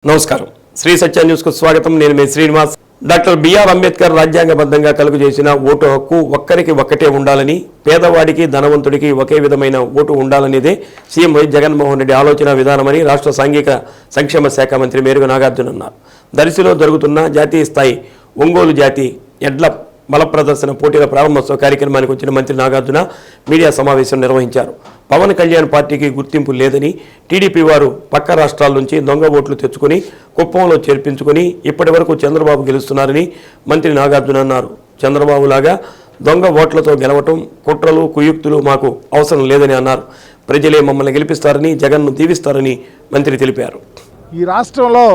నమస్కారం శ్రీ సత్య న్యూస్ కు స్వాగతం నేను మీ శ్రీనివాస్ డాక్టర్ బిఆర్ అంబేద్కర్ రాజ్యాంగబద్ధంగా కలుగు చేసిన ఓటు హక్కు ఒక్కరికి ఒక్కటే ఉండాలని పేదవాడికి ధనవంతుడికి ఒకే విధమైన ఓటు ఉండాలనేదే సీఎం జగన్మోహన్ రెడ్డి ఆలోచన విధానమని రాష్ట్ర సాంఘిక సంక్షేమ శాఖ మంత్రి మేరుగు నాగార్జున అన్నారు. దర్శిలో జరుగుతున్న జాతీయ స్థాయి ఒంగోలు జాతి ఎడ్ల బల ప్రదర్శన పోటీల ప్రారంభోత్సవ కార్యక్రమానికి వచ్చిన మంత్రి నాగార్జున మీడియా సమావేశం నిర్వహించారు. పవన్ కళ్యాణ్ పార్టీకి గుర్తింపు లేదని టీడీపీ వారు పక్క రాష్ట్రాల నుంచి దొంగ ఓట్లు తెచ్చుకుని కుప్పంలో చేర్పించుకుని ఇప్పటి వరకు చంద్రబాబు గెలుస్తున్నారని మంత్రి నాగార్జున అన్నారు. చంద్రబాబు లాగా దొంగ ఓట్లతో గెలవటం కుట్రలు కుయుక్తులు మాకు అవసరం లేదని అన్నారు. ప్రజలే మమ్మల్ని గెలిపిస్తారని జగన్ను దీవిస్తారని మంత్రి తెలిపారు. ఈ రాష్ట్రంలో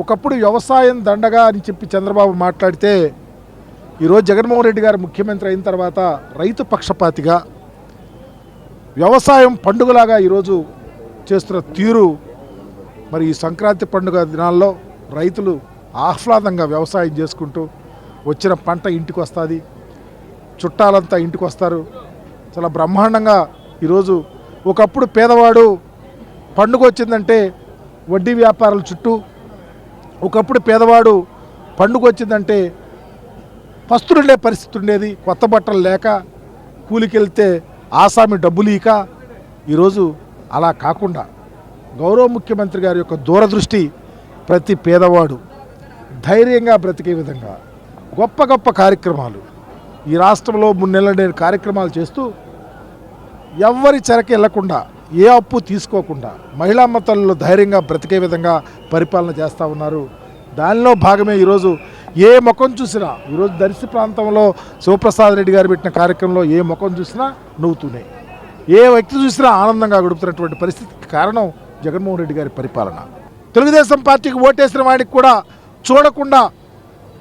ఒకప్పుడు వ్యవసాయం దండగా అని చెప్పి చంద్రబాబు మాట్లాడితే ఈరోజు జగన్మోహన్ రెడ్డి గారు ముఖ్యమంత్రి అయిన తర్వాత రైతు పక్షపాతిగా వ్యవసాయం పండుగలాగా ఈరోజు చేస్తున్న తీరు మరి ఈ సంక్రాంతి పండుగ దినాల్లో రైతులు ఆహ్లాదంగా వ్యవసాయం చేసుకుంటూ వచ్చిన పంట ఇంటికి వస్తుంది, చుట్టాలంతా ఇంటికి వస్తారు. చాలా బ్రహ్మాండంగా ఈరోజు ఒకప్పుడు పేదవాడు పండుగ వచ్చిందంటే వడ్డీ వ్యాపారాల చుట్టూ, ఒకప్పుడు పేదవాడు పండుగ వచ్చిందంటే పస్తులుండే పరిస్థితి ఉండేది, కొత్త బట్టలు లేక కూలికి వెళ్తే ఆసామి డబ్బులు ఇక. ఈరోజు అలా కాకుండా గౌరవ ముఖ్యమంత్రి గారి యొక్క దూరదృష్టి ప్రతి పేదవాడు ధైర్యంగా బ్రతికే విధంగా గొప్ప గొప్ప కార్యక్రమాలు ఈ రాష్ట్రంలో 3 నెలలు నేను కార్యక్రమాలు చేస్తూ ఎవ్వరి చెరకి వెళ్లకుండా ఏ అప్పు తీసుకోకుండా మహిళా మతల్లో ధైర్యంగా బ్రతికే విధంగా పరిపాలన చేస్తూ ఉన్నారు. దానిలో భాగమే ఈరోజు ఏ ముఖం చూసినా ఈరోజు దర్శి ప్రాంతంలో శివప్రసాద్ రెడ్డి గారు పెట్టిన కార్యక్రమంలో ఏ ముఖం చూసినా నవ్వుతూనే, ఏ వ్యక్తి చూసినా ఆనందంగా గడుపుతున్నటువంటి పరిస్థితికి కారణం జగన్మోహన్ రెడ్డి గారి పరిపాలన. తెలుగుదేశం పార్టీకి ఓటేసిన వాడికి కూడా చూడకుండా,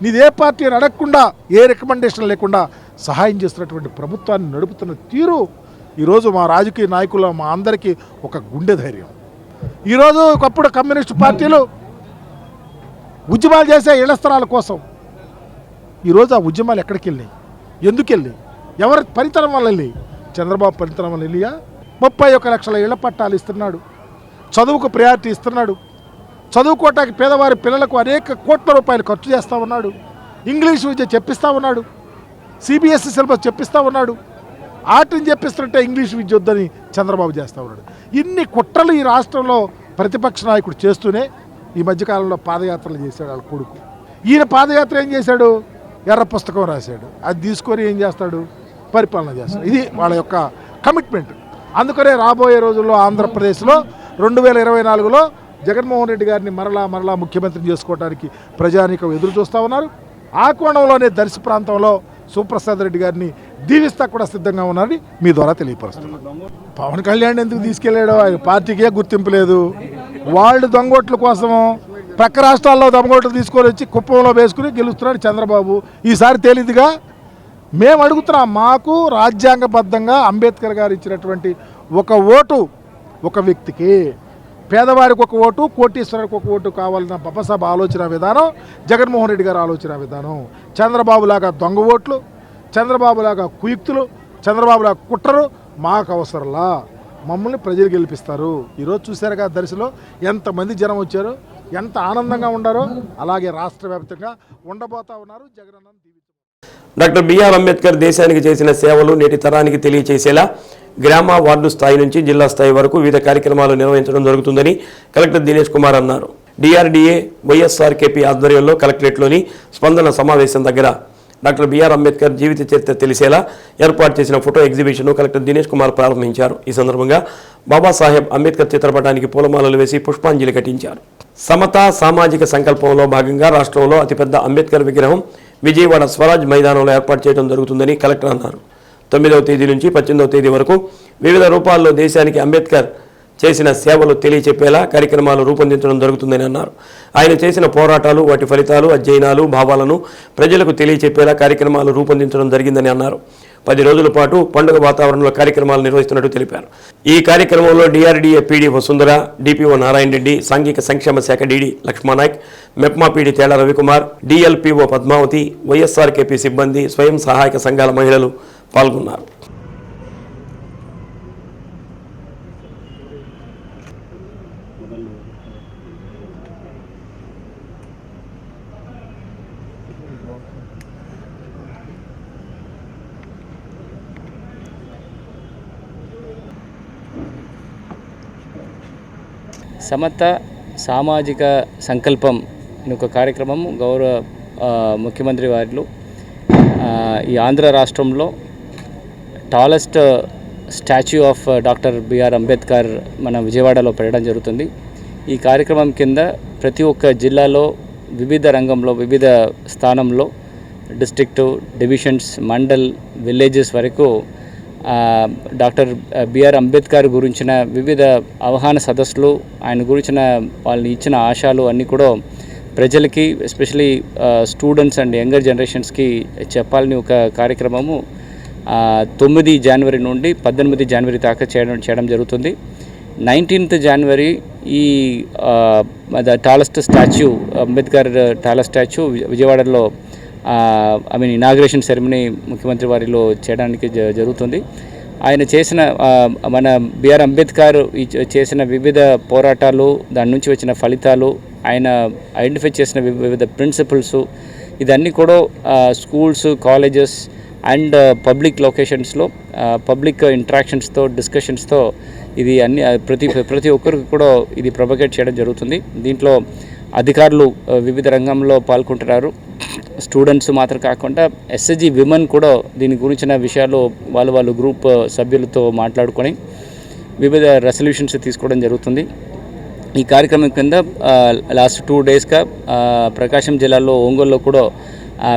నీదే పార్టీ అని అడగకుండా, ఏ రికమెండేషన్ లేకుండా సహాయం చేస్తున్నటువంటి ప్రభుత్వాన్ని నడుపుతున్న తీరు ఈరోజు మా రాజకీయ నాయకుల మా అందరికీ ఒక గుండె ధైర్యం. ఈరోజు ఒకప్పుడు కమ్యూనిస్టు పార్టీలు ఉద్యమాలు చేసే ఇళ్ల స్థలాల కోసం ఈరోజు ఆ ఉద్యమాలు ఎక్కడికి వెళ్ళాయి, ఎందుకు వెళ్ళి, ఎవరి పనితనం వల్ల వెళ్ళి? చంద్రబాబు పనితనం వల్ల వెళ్ళియా? 31 లక్షల ఇళ్ల పట్టాలు ఇస్తున్నాడు, చదువుకు ప్రయారిటీ ఇస్తున్నాడు, చదువుకోవటానికి పేదవారి పిల్లలకు అనేక కోట్ల రూపాయలు ఖర్చు చేస్తూ ఉన్నాడు, ఇంగ్లీష్ విద్య చెప్పిస్తూ ఉన్నాడు, సిబిఎస్ఈ సిలబస్ చెప్పిస్తూ ఉన్నాడు. ఆటని చెప్పిస్తుంటే ఇంగ్లీష్ విద్య వద్దని చంద్రబాబు చేస్తూ ఉన్నాడు. ఇన్ని కుట్రలు ఈ రాష్ట్రంలో ప్రతిపక్ష నాయకుడు చేస్తూనే ఈ మధ్యకాలంలో పాదయాత్రలు చేశాడు వాళ్ళ కొడుకు. ఈయన పాదయాత్ర ఏం చేశాడు? ఎర్ర పుస్తకం రాశాడు, అది తీసుకొని ఏం చేస్తాడు? పరిపాలన చేస్తాడు. ఇది వాళ్ళ యొక్క కమిట్మెంట్. అందుకనే రాబోయే రోజుల్లో ఆంధ్రప్రదేశ్లో 2024లో జగన్మోహన్ రెడ్డి గారిని మరలా ముఖ్యమంత్రిని చేసుకోవడానికి ప్రజానీకం ఎదురు చూస్తూ ఉన్నారు. ఆ కోణంలోనే దర్శి ప్రాంతంలో శివప్రసాద్ రెడ్డి గారిని దీవిస్తా కూడా సిద్ధంగా ఉన్నారని మీ ద్వారా తెలియపరుస్తున్నాను. పవన్ కళ్యాణ్ ఎందుకు తీసుకెళ్లాడో ఆయన పార్టీకే గుర్తింపు లేదు. వాళ్ళు దొంగోట్ల కోసం ప్రక్క రాష్ట్రాల్లో దొంగోట్లు తీసుకొని వచ్చి కుప్పంలో వేసుకుని గెలుస్తున్నాడు చంద్రబాబు. ఈసారి తేలిదిగా మేము అడుగుతున్నాం, మాకు రాజ్యాంగబద్ధంగా అంబేద్కర్ గారు ఇచ్చినటువంటి ఒక ఓటు ఒక వ్యక్తికి, పేదవాడికి ఒక ఓటు, కోటీశ్వరుడికి ఒక ఓటు కావాలన్న బాబాసాహెబ్ ఆలోచన విధానం, జగన్మోహన్ రెడ్డి గారు ఆలోచన విధానం. చంద్రబాబులాగా దొంగ ఓట్లు, చంద్రబాబులాగా కుయుక్తులు, చంద్రబాబులాగా కుట్రరు మాకు అవసరంలా. మమ్మల్ని ప్రజలు గెలిపిస్తారు. ఈరోజు చూశారుగా దర్శిలో ఎంతమంది జనం వచ్చారో, ఎంత ఆనందంగా ఉండారో, అలాగే రాష్ట్ర వ్యాప్తంగా ఉండబోతా ఉన్నారు. జగనన్న డాక్టర్ బిఆర్ అంబేద్కర్ దేశానికి చేసిన సేవలు నేటి తరానికి తెలియచేసేలా గ్రామ వార్డు స్థాయి నుంచి జిల్లా స్థాయి వరకు వివిధ కార్యక్రమాలు నిర్వహించడం జరుగుతుందని కలెక్టర్ దినేష్ కుమార్ అన్నారు. డిఆర్డీఏ వైఎస్ఆర్కేపీ ఆధ్వర్యంలో కలెక్టరేట్లోని స్పందన సమావేశం దగ్గర డాక్టర్ బిఆర్ అంబేద్కర్ జీవిత చరిత్ర తెలిసేలా ఏర్పాటు చేసిన ఫోటో ఎగ్జిబిషన్ను కలెక్టర్ దినేష్ కుమార్ ప్రారంభించారు. ఈ సందర్భంగా బాబాసాహెబ్ అంబేద్కర్ చిత్రపటానికి పూలమాలలు వేసి పుష్పాంజలి ఘటించారు. సమతా సామాజిక సంకల్పంలో భాగంగా రాష్ట్రంలో అతిపెద్ద అంబేద్కర్ విగ్రహం విజయవాడ స్వరాజ్ మైదానంలో ఏర్పాటు చేయడం జరుగుతుందని కలెక్టర్ అన్నారు. 9వ తేదీ నుంచి 18వ తేదీ వరకు వివిధ రూపాల్లో దేశానికి అంబేద్కర్ చేసిన సేవలు తెలియచెప్పేలా కార్యక్రమాలు రూపొందించడం జరుగుతుందని అన్నారు. ఆయన చేసిన పోరాటాలు, వాటి ఫలితాలు, అధ్యయనాలు, భావాలను ప్రజలకు తెలియచెప్పేలా కార్యక్రమాలు రూపొందించడం జరిగిందని అన్నారు. 10 రోజుల పాటు పండుగ వాతావరణంలో కార్యక్రమాలు నిర్వహిస్తున్నట్టు తెలిపారు. ఈ కార్యక్రమంలో DRDA PD Vasundhara, DPO Narayana Reddy, సాంఘిక సంక్షేమ శాఖ DD Lakshmananayak, MEPMA PD Tella Ravikumar, DLPO Padmavathi, YSRKP సిబ్బంది, స్వయం సహాయక సంఘాల మహిళలు పాల్గొన్నారు. సమత సామాజిక సంకల్పం అనే ఒక కార్యక్రమం గౌరవ ముఖ్యమంత్రి వారిలో ఈ ఆంధ్ర రాష్ట్రంలో tallest statue of doctor BR Ambedkar మన విజయవాడలో పెట్టడం జరుగుతుంది. ఈ కార్యక్రమం కింద ప్రతి ఒక్క జిల్లాలో వివిధ రంగంలో వివిధ స్థానంలో డిస్ట్రిక్టు, డివిజన్స్, మండల్, విలేజెస్ వరకు డాక్టర్ బిఆర్ అంబేద్కర్ గురించిన వివిధ అవగాహన సదస్సులు, ఆయన గురించిన వాళ్ళు ఇచ్చిన ఆశయాలు అన్నీ కూడా ప్రజలకి, ఎస్పెషలీ స్టూడెంట్స్ అండ్ యంగర్ జనరేషన్స్కి చెప్పాలని ఒక కార్యక్రమము 9 జనవరి నుండి 18 జనవరి దాకా చేయడం జరుగుతుంది. 19th జనవరి ఈ tallest statue, Ambedkar tallest statue విజయవాడలో ఇనాగ్రేషన్ సెరమనీ ముఖ్యమంత్రి వారిలో చేయడానికి జరుగుతుంది. ఆయన చేసిన మన బిఆర్ అంబేద్కర్ చేసిన వివిధ పోరాటాలు, దాని నుంచి వచ్చిన ఫలితాలు, ఆయన ఐడెంటిఫై చేసిన వివిధ ప్రిన్సిపల్స్, ఇదన్నీ కూడా స్కూల్స్, కాలేజెస్ అండ్ పబ్లిక్ లొకేషన్స్లో పబ్లిక్ ఇంటరాక్షన్స్తో, డిస్కషన్స్తో ఇది అన్ని ప్రతి ఒక్కరికి కూడా ఇది ప్రొపగేట్ చేయడం జరుగుతుంది. దీంట్లో అధికారులు వివిధ రంగంలో పాల్గొంటున్నారు. స్టూడెంట్స్ మాత్రం కాకుండా ఎస్ఎస్జి విమెన్ కూడా దీని గురించిన విషయాలు వాళ్ళు గ్రూప్ సభ్యులతో మాట్లాడుకొని వివిధ రెసల్యూషన్స్ తీసుకోవడం జరుగుతుంది. ఈ కార్యక్రమం కింద లాస్ట్ 2 డేస్గా ప్రకాశం జిల్లాలో ఒంగోలులో కూడా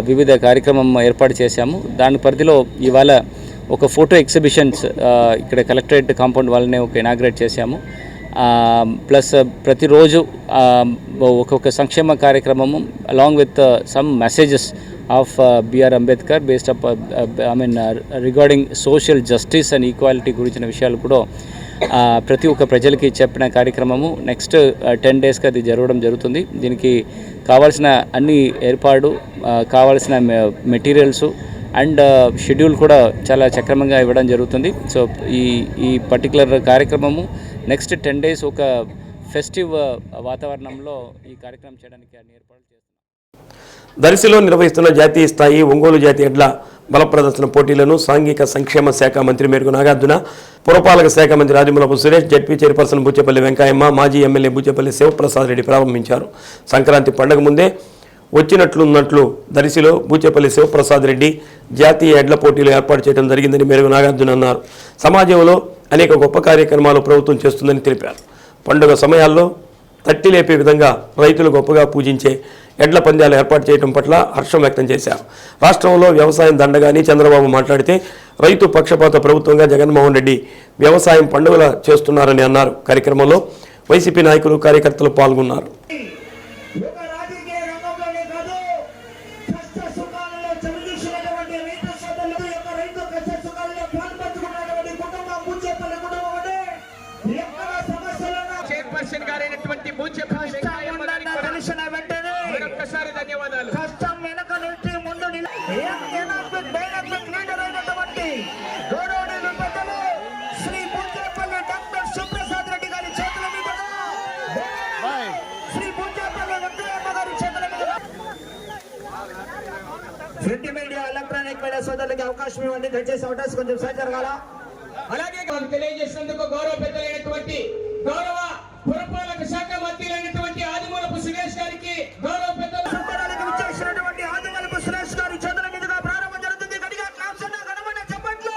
వివిధ కార్యక్రమం ఏర్పాటు చేశాము. దాని పరిధిలో ఇవాళ ఒక ఫోటో ఎగ్జిబిషన్స్ ఇక్కడ కలెక్టరేట్ కాంపౌండ్ వాళ్ళనే ఒక ఇనాగ్రేట్ చేశాము. ప్లస్ ప్రతిరోజు ఒక్కొక్క సంక్షేమ కార్యక్రమము along with some messages of BR Ambedkar based up regarding social justice and equality గురించిన విషయాలు కూడా ప్రతి ఒక్క ప్రజలకి చెప్పిన కార్యక్రమము నెక్స్ట్ 10 డేస్కి అది జరగడం జరుగుతుంది. దీనికి కావాల్సిన అన్ని ఏర్పాటు, కావాల్సిన మెటీరియల్స్ అండ్ షెడ్యూల్ కూడా చాలా సక్రమంగా ఇవ్వడం జరుగుతుంది. సో ఈ పర్టికులర్ కార్యక్రమము నెక్స్ట్ 10 డేస్ ఒక ఫెస్టివ్ వాతావరణంలో ఈ కార్యక్రమం చేయడానికి అన్ని ఏర్పాట్లు చేస్తున్నాం. దర్శిలో నిర్వహిస్తున్న జాతీయ స్థాయి ఒంగోలు జాతి ఎడ్ల బల ప్రదర్శన పోటీలను సాంఘిక సంక్షేమ శాఖ మంత్రి మేరకు నాగార్జున, పురపాలక శాఖ మంత్రి రాజమూలపు సురేష్, జడ్పీ చైర్పర్సన్ బుచ్చేపల్లి వెంకయ్యమ్మ, మాజీ ఎమ్మెల్యే బుచ్చేపల్లి శివప్రసాద్ రెడ్డి ప్రారంభించారు. సంక్రాంతి పండుగ ముందే వచ్చినట్లున్నట్లు దర్శిలో బూచేపల్లి శివప్రసాద్ రెడ్డి జాతీయ ఎడ్ల పోటీలు ఏర్పాటు చేయడం జరిగిందని మేరకు నాగార్జున అన్నారు. సమాజంలో అనేక గొప్ప కార్యక్రమాలు ప్రభుత్వం చేస్తుందని తెలిపారు. పండుగ సమయాల్లో తట్టి లేపే విధంగా రైతులు గొప్పగా పూజించే ఎడ్ల పంద్యాలు ఏర్పాటు చేయడం పట్ల హర్షం వ్యక్తం చేశారు. రాష్ట్రంలో వ్యవసాయం దండగాని చంద్రబాబు మాట్లాడితే రైతు పక్షపాత ప్రభుత్వంగా జగన్మోహన్ రెడ్డి వ్యవసాయం పండుగల చేస్తున్నారని అన్నారు. కార్యక్రమంలో వైసీపీ నాయకులు, కార్యకర్తలు పాల్గొన్నారు. ప్రింట్ మీడియా, ఎలక్ట్రానిక్ మీడియా సోదరులకి అవకాశం ఇవ్వండి. దయచేసి అవకాశం కొంచెం సేపు జరగాల. అలాగే తెలియజేసినందుకు గౌరవ పెద్దలైనటువంటి గౌరవ పురపాలక శాఖ మంత్రులైనటువంటి ఆదిమూలపు సురేష్ గారికి, గౌరవ పెద్దలకు విచ్చేసినటువంటి ఆదిమూలపు సురేష్ గారి చేతుల మీదుగా ప్రారంభం జరుగుతుంది. గట్టిగా క్లాప్స్ అన్న గణమన్న చప్పట్లు.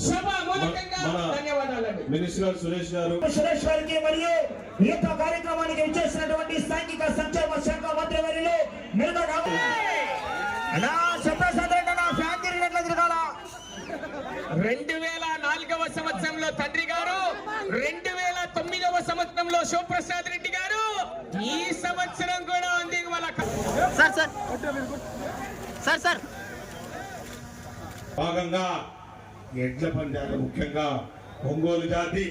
సభ మూలకంగా ధన్యవాదాలండి. మినిస్టర్ సురేష్ గారికి మరియు ఈ యొక్క కార్యక్రమానికి విచ్చేసినటువంటి సాంఘిక సంక్షేమ శాఖ మంత్రి వర్యులు మెరుగు అన్నా శివప్రసాద్ రెడ్డి అన్న ఫ్యాన్ తిరిగినట్లు తిరగాల. 2004వ సంవత్సరంలో తండ్రి గారు, 2009వ సంవత్సరంలో శివప్రసాద్ రెడ్డి గారు, ఈ సంవత్సరం కూడా ఉంది వాళ్ళ సార్ భాగంగా ఎడ్ల పందాలు, ముఖ్యంగా ఒంగోలు జాతి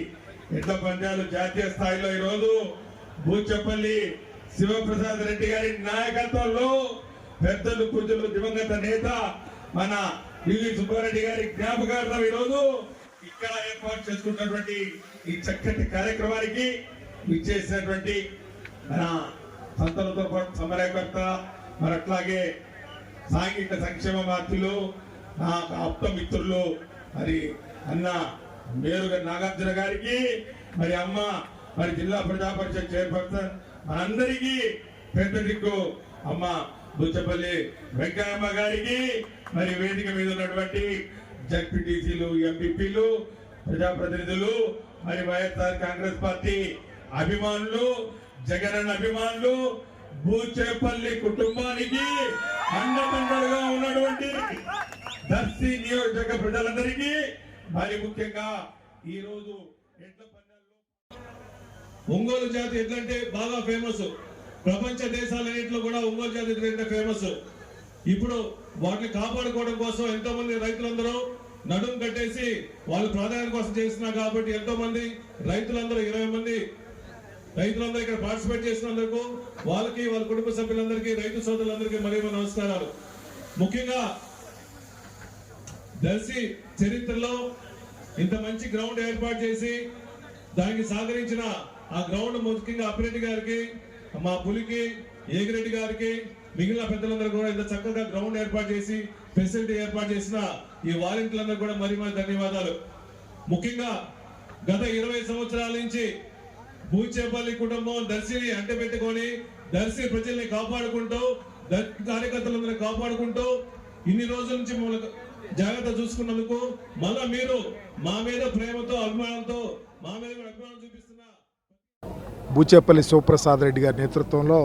ఎడ్ల పందాలు జాతీయ స్థాయిలో ఈరోజు బూచపల్లి శివప్రసాద్ రెడ్డి గారి నాయకత్వంలో పెద్దలు, పూజలు, దివంగత నేత మన పివి సుబ్బారెడ్డి గారి జ్ఞాపకార్థం ఈరోజు ఇక్కడ ఏర్పాటు చేసుకున్నటువంటి ఈ చక్కటి కార్యక్రమానికి విచ్చేసినటువంటి మన సంతలతో పాటు సమన్వయకర్త, మరి అట్లాగే సాంఘిక సంక్షేమ మార్పులు, నా ఆప్త మిత్రులు, మరి అన్న మేరుగా నాగార్జున గారికి, మరి అమ్మ మరి జిల్లా ప్రజా పరిషత్ చైర్పర్సన్ మనందరికీ పెద్ద దిక్కు అమ్మ బుచ్చపల్లి వెంకయ్యమ్మ గారికి, మరి వేదిక మీద ఉన్నటువంటి జడ్పీటీసీలు, ఎంపీపీలు, ప్రజాప్రతినిధులు, మరి వైఎస్ఆర్ కాంగ్రెస్ పార్టీ అభిమానులు, జగనన్న అభిమానులు, బూచేపల్లి కుటుంబానికి అండదండలుగా ఉన్నటువంటి దర్శి నియోజక ప్రజలందరికీ, మరి ముఖ్యంగా ఈ రోజు ఎడ్ల పందాల్లో ఒంగోలు జాతి ఎడ్లంటే బాగా ఫేమస్. ప్రపంచ దేశాలన్నింటిలో కూడా ఒంగోలు జాతి ఎడ్లంటే ఫేమస్. ఇప్పుడు వాటిని కాపాడుకోవడం కోసం ఎంతో మంది రైతులందరూ నడుం కట్టేసి వాళ్ళు ప్రాధాన్యత కోసం చేస్తున్నారు. కాబట్టి ఎంతో మంది రైతులందరూ 20 మంది రైతులందరూ ఇక్కడ పార్టిసిపేట్ చేసినందుకు వాళ్ళకి, వాళ్ళ కుటుంబ సభ్యులందరికీ, రైతు సోదరులందరికీ మరీ నమస్కారాలు. ముఖ్యంగా దర్శి చరిత్రలో ఇంత మంచి గ్రౌండ్ ఏర్పాటు చేసి దానికి సహకరించిన ఆ గ్రౌండ్ ముఖ్యంగా అప్పిరెడ్డి గారికి, మా పులికి, ఏగిరెడ్డి గారికి, మిగిలిన పెద్దలందరూ కూడా ఇంత చక్కగా గ్రౌండ్ ఏర్పాటు చేసి ఫెసిలిటీ ఏర్పాటు చేసిన ఈ వాలంటీర్లందరూ కూడా మరీ ధన్యవాదాలు. ముఖ్యంగా గత 20 సంవత్సరాల నుంచి బూచేపల్లి కుటుంబం దర్శిని అంటపెట్టుకొని దర్శి ప్రజల్ని కాపాడుకుంటూ, కార్యకర్తలందరినీ కాపాడుకుంటూ ఇన్ని రోజుల నుంచి మమ్మల్ని జాగ్రత్త చూసుకున్నందుకు మళ్ళా మీరు మా మీద ప్రేమతో, అభిమానంతో మా మీద అభిమానం చూపిస్తున్నా బూచేపల్లి శివప్రసాద్ రెడ్డి గారి నేతృత్వంలో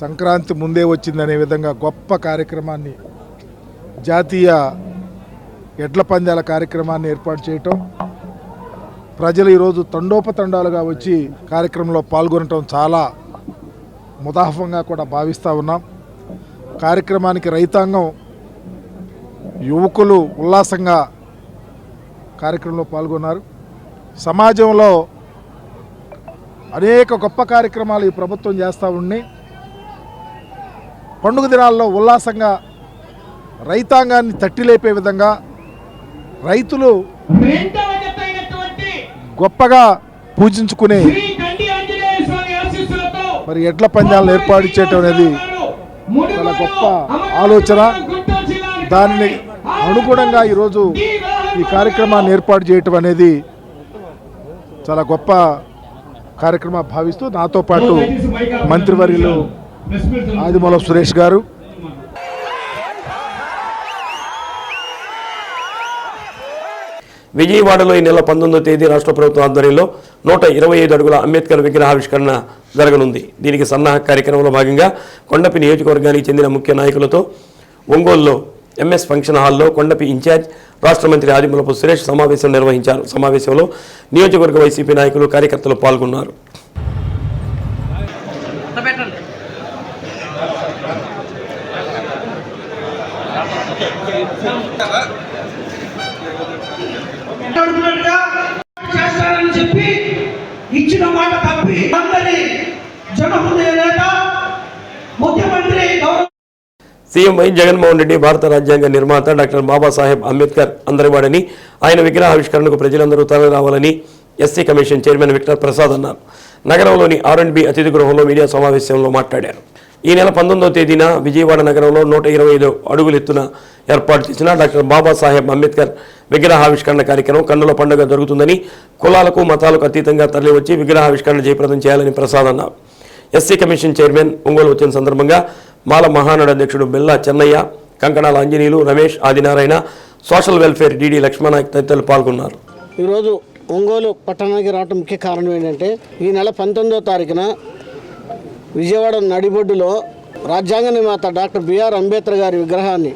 సంక్రాంతి ముందే వచ్చిందనే విధంగా గొప్ప కార్యక్రమాన్ని, జాతీయ ఎడ్ల పందాల కార్యక్రమాన్ని ఏర్పాటు చేయటం, ప్రజలు ఈరోజు తండోపతండాలుగా వచ్చి కార్యక్రమంలో పాల్గొనటం చాలా ముదాఫంగా కూడా భావిస్తూ ఉన్నాం. కార్యక్రమానికి రైతాంగం, యువకులు ఉల్లాసంగా కార్యక్రమంలో పాల్గొన్నారు. సమాజంలో అనేక గొప్ప కార్యక్రమాలు ఈ ప్రభుత్వం చేస్తూ ఉన్నాయి. పండుగ దినాల్లో ఉల్లాసంగా రైతాంగాన్ని తట్టిలేపే విధంగా రైతులు గొప్పగా పూజించుకునే మరి ఎడ్ల పందాలను ఏర్పాటు చేయటం అనేది చాలా గొప్ప ఆలోచన. దానిని అనుగుణంగా ఈరోజు ఈ కార్యక్రమాన్ని ఏర్పాటు చేయటం అనేది చాలా గొప్ప కార్యక్రమం భావిస్తూ, నాతో పాటు మంత్రివర్యులు ఆదిమూలపు సురేష్ గారు, విజయవాడలో ఈ నెల 19వ తేదీ రాష్ట్ర ప్రభుత్వం ఆధ్వర్యంలో 125 అడుగుల అంబేద్కర్ విగ్రహావిష్కరణ జరగనుంది. దీనికి సన్నాహక కార్యక్రమంలో భాగంగా కొండపి నియోజకవర్గానికి చెందిన ముఖ్య నాయకులతో ఒంగోలులో ఎంఎస్ ఫంక్షన్ హాల్లో కొండపి ఇన్ఛార్జ్ రాష్ట్ర మంత్రి ఆదిమూలపు సురేష్ సమావేశం నిర్వహించారు. సమావేశంలో నియోజకవర్గ వైసీపీ నాయకులు, కార్యకర్తలు పాల్గొన్నారు. చేస్తారని చెప్పి ఇచ్చిన మాట తప్పి అందరి జనహృదయ నేత ముఖ్యమంత్రి సీఎం వై జగన్మోహన్ రెడ్డి భారత రాజ్యాంగ నిర్మాత డాక్టర్ బాబాసాహెబ్ అంబేద్కర్ అందరివాడని, ఆయన విగ్రహావిష్కరణకు ప్రజలందరూ తరలిరావాలని SC commission chairman Victor Prasad అన్నారు. నగరంలోని R&B అతిథి గృహంలో మీడియా సమావేశంలో మాట్లాడారు. ఈ నెల 19వ తేదీన విజయవాడ నగరంలో 125 అడుగుల ఎత్తున ఏర్పాటు చేసిన డాక్టర్ బాబాసాహెబ్ అంబేద్కర్ విగ్రహావిష్కరణ కార్యక్రమం కన్నుల పండుగ జరుగుతుందని, కులాలకు మతాలకు అతీతంగా తరలివచ్చి విగ్రహావిష్కరణ జయప్రదం చేయాలని ప్రసాద్ అన్నారు. ఎస్సీ కమిషన్ చైర్మన్ ఒంగోలు వచ్చిన సందర్భంగా మాల మహానాడు అధ్యక్షుడు Bella Chennaiah, Kankanala Anjaneyulu, Ramesh, Adinarayana, social welfare DD Lakshmananayak తదితరులు పాల్గొన్నారు. ఈరోజు ఒంగోలు పట్టణానికి రావడం ముఖ్య కారణం ఏంటంటే ఈ నెల 19వ తారీఖున విజయవాడ నడిబొడ్డులో రాజ్యాంగ నిర్మాత డాక్టర్ బిఆర్ అంబేద్కర్ గారి విగ్రహాన్ని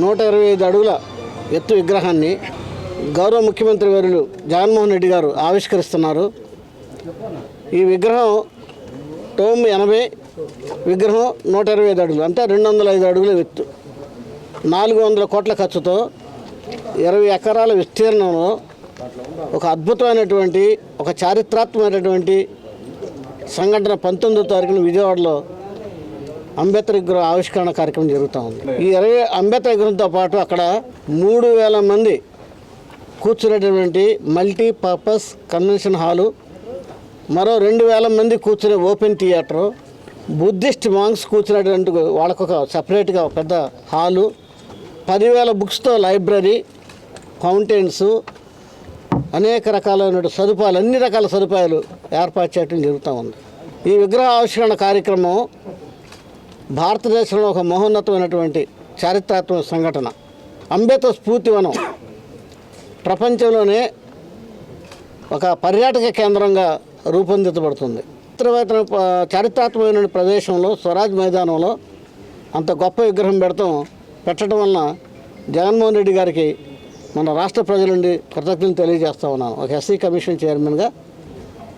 125 అడుగుల ఎత్తు విగ్రహాన్ని గౌరవ ముఖ్యమంత్రి వర్యులు జగన్మోహన్ రెడ్డి గారు ఆవిష్కరిస్తున్నారు. ఈ విగ్రహం టోమ్ 80, విగ్రహం 125 అడుగులు, అంటే 205 అడుగుల ఎత్తు, 400 కోట్ల ఖర్చుతో 20 ఎకరాల విస్తీర్ణంలో ఒక అద్భుతమైనటువంటి, ఒక చారిత్రాత్మకమైనటువంటి సంఘటన 19వ తారీఖున విజయవాడలో అంబేద్కర్ విగ్రహ ఆవిష్కరణ కార్యక్రమం జరుగుతూ ఉంది. ఈ 20 అంబేద్కర్ విగ్రహంతో పాటు అక్కడ 3000 మంది కూర్చునేటటువంటి మల్టీపర్పస్ కన్వెన్షన్ హాలు, మరో 2000 మంది కూర్చునే ఓపెన్ థియేటరు, బుద్ధిస్ట్ మాంగ్స్ కూర్చునేటువంటి వాళ్ళకొక సపరేట్గా పెద్ద హాలు, 10,000 బుక్స్తో లైబ్రరీ, ఫౌంటైన్స్, అనేక రకాలైన సదుపాయాలు, అన్ని రకాల సదుపాయాలు ఏర్పాటు చేయడం జరుగుతూ ఉంది. ఈ విగ్రహ ఆవిష్కరణ కార్యక్రమం భారతదేశంలో ఒక మహోన్నతమైనటువంటి చారిత్రాత్మక సంఘటన. అంబేద్కర్ స్ఫూర్తివనం ప్రపంచంలోనే ఒక పర్యాటక కేంద్రంగా రూపొందించబడుతుంది. చారిత్రాత్మకమైన ప్రదేశంలో స్వరాజ్ మైదానంలో అంత గొప్ప విగ్రహం పెట్టడం వలన జగన్మోహన్ రెడ్డి గారికి మన రాష్ట్ర ప్రజల నుండి కృతజ్ఞతలు తెలియజేస్తా ఉన్నాను. ఒక ఎస్సీ కమిషన్ చైర్మన్గా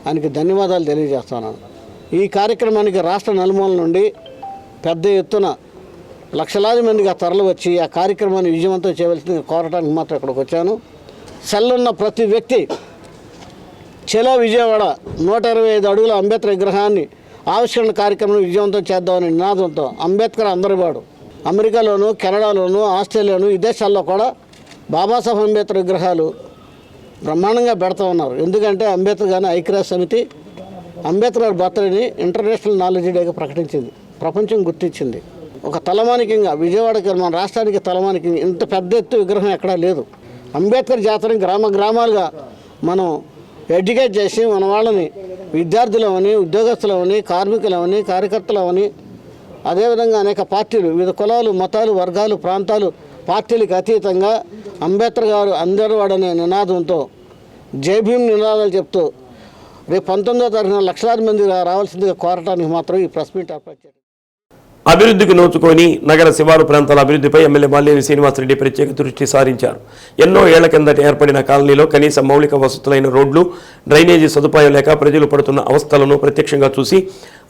ఆయనకి ధన్యవాదాలు తెలియజేస్తా ఉన్నాను. ఈ కార్యక్రమానికి రాష్ట్ర నలుమూలల నుండి పెద్ద ఎత్తున లక్షలాది మందిగా తరలి వచ్చి ఆ కార్యక్రమాన్ని విజయవంతం చేయవలసింది కోరటానికి మాత్రం ఇక్కడికి వచ్చాను. సెల్లున్న ప్రతి వ్యక్తి చెలో విజయవాడ 125 అడుగుల అంబేద్కర్ విగ్రహాన్ని ఆవిష్కరణ కార్యక్రమం విజయవంతం చేద్దామనే నినాదంతో అంబేద్కర్ అందరివాడు అమెరికాలోను, కెనడాలోను, ఆస్ట్రేలియాను, ఈ దేశాల్లో కూడా బాబాసాహెబ్ అంబేద్కర్ విగ్రహాలు బ్రహ్మాండంగా పెడతా ఉన్నారు. ఎందుకంటే అంబేద్కర్ గారిని ఐక్యరాజ్య సమితి అంబేద్కర్ బర్త్డేని ఇంటర్నేషనల్ నాలెడ్జ్ డేగా ప్రకటించింది, ప్రపంచం గుర్తించింది. ఒక తలమానికంగా విజయవాడకి, మన రాష్ట్రానికి తలమానికంగా ఇంత పెద్ద ఎత్తు విగ్రహం ఎక్కడా లేదు. అంబేద్కర్ జాతరని గ్రామాలుగా మనం ఎడ్యుకేట్ చేసి మన వాళ్ళని విద్యార్థులమని, ఉద్యోగస్తులమని, కార్మికులమని, కార్యకర్తలమని, అదేవిధంగా అనేక పార్టీలు, వివిధ కులాలు, మతాలు, వర్గాలు, ప్రాంతాలు, పార్టీలకు అతీతంగా అంబేద్కర్ గారు అందరివాడనే నినాదంతో జై భీమ్ నినాదాలు చెప్తూ రేపు 19వ తారీఖున లక్షలాది మంది రావాల్సిందిగా కోరటానికి మాత్రం ఈ ప్రెస్ మీట్ ఏర్పాటు చేశారు. అభివృద్ధికి నోచుకొని నగర శివారు ప్రాంతాల అభివృద్ధిపై ఎమ్మెల్యే బాలినేని శ్రీనివాసరెడ్డి ప్రత్యేక దృష్టి సారించారు. ఎన్నో ఏళ్ల కిందట ఏర్పడిన కాలనీలో కనీస మౌలిక వసతులైన రోడ్లు, డ్రైనేజీ సదుపాయం లేక ప్రజలు పడుతున్న అవస్థలను ప్రత్యక్షంగా చూసి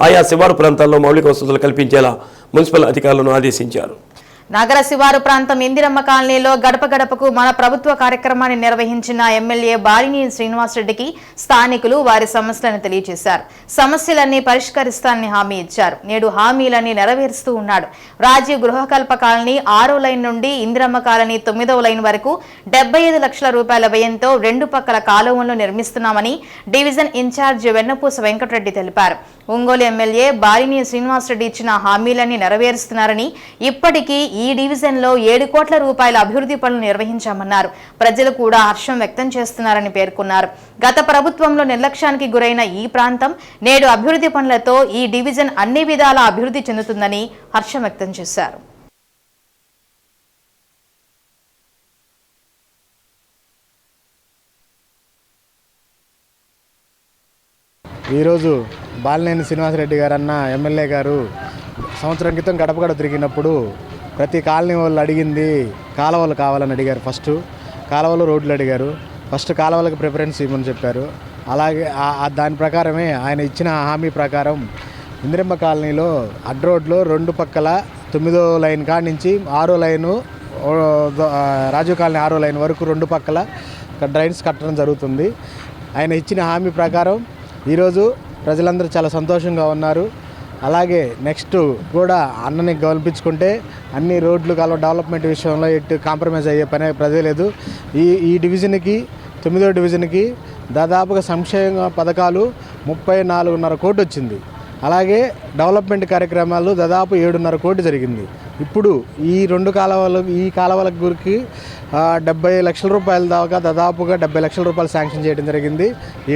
ఆయా శివారు ప్రాంతాల్లో మౌలిక వసతులు కల్పించేలా మున్సిపల్ అధికారులను ఆదేశించారు. నగర శివారు ప్రాంతం ఇందిరమ్మ కాలనీలో గడప గడపకు మన ప్రభుత్వ కార్యక్రమాన్ని నిర్వహించిన ఎమ్మెల్యే బాలినేని శ్రీనివాసరెడ్డికి స్థానికులు వారి సమస్యలను తెలియజేశారు. సమస్యలన్నీ పరిష్కరిస్తానని హామీ ఇచ్చారు. నేడు హామీలన్నీ నెరవేరుస్తూ ఉన్నాడు. రాజీవ్ గృహకల్ప కాలనీ 6వ లైన్ నుండి ఇందిరమ్మ కాలనీ 9వ లైన్ వరకు 75 లక్షల రూపాయల వ్యయంతో 2 పక్కల కాలువలను నిర్మిస్తున్నామని డివిజన్ ఇన్ఛార్జ్ వెన్నపూస వెంకటరెడ్డి తెలిపారు. ఒంగోలు ఎమ్మెల్యే బాలినేని శ్రీనివాసరెడ్డి ఇచ్చిన హామీలన్నీ నెరవేరుస్తున్నారని, ఇప్పటికీ ఈ డివిజన్లో 7 కోట్ల రూపాయల అభివృద్ధి పనులు నిర్వహించామన్నారు. ప్రజలు కూడా హర్షం వ్యక్తం చేస్తున్నారని పేర్కొన్నారు. గత ప్రభుత్వంలో నిర్లక్ష్యానికి గురైన ఈ ప్రాంతం నేడు అభివృద్ధి పనులతో ఈ డివిజన్ అన్ని విధాలా అభివృద్ధి చెందుతుందని హర్షం వ్యక్తం చేశారు. ఈరోజు బాలినేని శ్రీనివాసరెడ్డి గారు అన్న ఎమ్మెల్యే గారు సంవత్సరం క్రితం గడప గడప తిరిగినప్పుడు ప్రతి కాలనీ వాళ్ళు అడిగింది కాలువలు కావాలని అడిగారు. ఫస్ట్ కాలువలు, రోడ్లు అడిగారు. ఫస్ట్ కాలువలకు ప్రిఫరెన్స్ ఇవ్వమని చెప్పారు. అలాగే దాని ప్రకారమే ఆయన ఇచ్చిన హామీ ప్రకారం ఇందిరమ్మ కాలనీలో అడ్ రోడ్లో 2 పక్కల 9వ లైన్ కాడి నుంచి 6వ లైను, రాజీవ్ కాలనీ 6వ లైన్ వరకు 2 పక్కల డ్రైన్స్ కట్టడం జరుగుతుంది. ఆయన ఇచ్చిన హామీ ప్రకారం ఈరోజు ప్రజలందరూ చాలా సంతోషంగా ఉన్నారు. అలాగే నెక్స్ట్ కూడా అన్నని గెలిపించుకుంటే అన్ని రోడ్లు కాలువ డెవలప్మెంట్ విషయంలో ఎటు కాంప్రమైజ్ అయ్యే పని ప్రజే లేదు. ఈ డివిజన్కి 9వ డివిజన్కి దాదాపుగా సంక్షేమ పథకాలు 34.5 కోట్లు వచ్చింది. అలాగే డెవలప్మెంట్ కార్యక్రమాలు దాదాపు 7.5 కోట్లు జరిగింది. ఇప్పుడు ఈ 2 కాలువల గురికి 70 లక్షల రూపాయల దాకా దాదాపుగా 70 లక్షల రూపాయలు శాంక్షన్ చేయడం జరిగింది. ఈ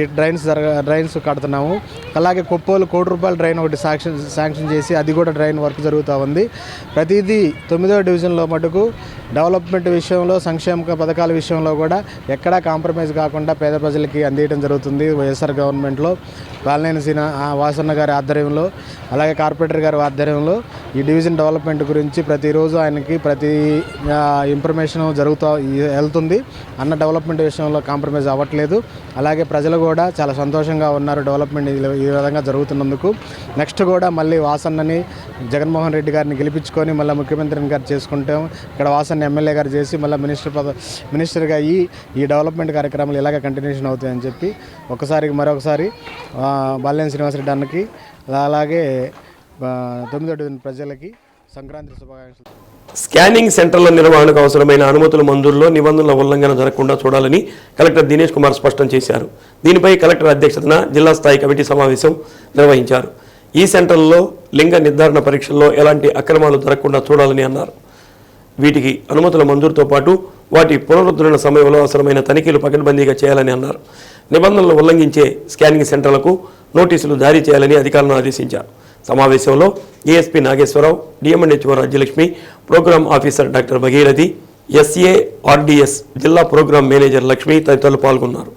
డ్రైన్స్ కడుతున్నాము. అలాగే కొప్పోలు 1 కోటి రూపాయల డ్రైన్ ఒకటి శాంక్షన్ చేసి అది కూడా డ్రైన్ వర్క్ జరుగుతూ ఉంది. ప్రతిదీ 9వ డివిజన్లో మటుకు డెవలప్మెంట్ విషయంలో, సంక్షేమ పథకాల విషయంలో కూడా ఎక్కడా కాంప్రమైజ్ కాకుండా పేద ప్రజలకి అందించడం జరుగుతుంది. వైఎస్ఆర్ గవర్నమెంట్లో బాలినేని వాసన్న గారి ఆధ్వర్యంలో, అలాగే కార్పొరేటర్ గారి ఆధ్వర్యంలో ఈ డివిజన్ డెవలప్మెంట్ గురించి ప్రతిరోజు ఆయనకి ప్రతి ఇన్ఫర్మేషన్ వెళ్తుంది. అన్న డెవలప్మెంట్ విషయంలో కాంప్రమైజ్ అవ్వట్లేదు. అలాగే ప్రజలు కూడా చాలా సంతోషంగా ఉన్నారు డెవలప్మెంట్ ఈ విధంగా జరుగుతున్నందుకు. నెక్స్ట్ కూడా మళ్ళీ వాసన్నని, జగన్మోహన్ రెడ్డి గారిని గెలిపించుకొని మళ్ళీ ముఖ్యమంత్రిని గారు చేసుకుంటాం. ఇక్కడ వాసన్న ఎమ్మెల్యే గారు చేసి మళ్ళీ మినిస్టర్గా ఈ డెవలప్మెంట్ కార్యక్రమాలు ఇలాగే కంటిన్యూషన్ అవుతాయని చెప్పి మరొకసారి బాలినేని శ్రీనివాసరెడ్డి అన్నకి, అలాగే 9వ డివిజన్ ప్రజలకి సంక్రాంతి శుభాకాంక్షలు. స్కానింగ్ సెంటర్ల నిర్వహణకు అవసరమైన అనుమతుల మంజూరులో నిబంధనల ఉల్లంఘన జరగకుండా చూడాలని కలెక్టర్ దినేష్ కుమార్ స్పష్టం చేశారు. దీనిపై కలెక్టర్ అధ్యక్షతన జిల్లా స్థాయి కమిటీ సమావేశం నిర్వహించారు. ఈ సెంటర్లలో లింగ నిర్ధారణ పరీక్షల్లో ఎలాంటి అక్రమాలు జరగకుండా చూడాలని అన్నారు. వీటికి అనుమతుల మంజూరుతో పాటు వాటి పునరుద్ధరణ సమయంలో అవసరమైన తనిఖీలు పకడ్బందీగా చేయాలని అన్నారు. నిబంధనలు ఉల్లంఘించే స్కానింగ్ సెంటర్లకు నోటీసులు జారీ చేయాలని అధికారులను ఆదేశించారు. సమావేశంలో ASP Nageswararao, DMNHO Rajyalakshmi, programme officer doctor Bhagirathi, SARDS జిల్లా ప్రోగ్రామ్ మేనేజర్ లక్ష్మి తదితరులు పాల్గొన్నారు.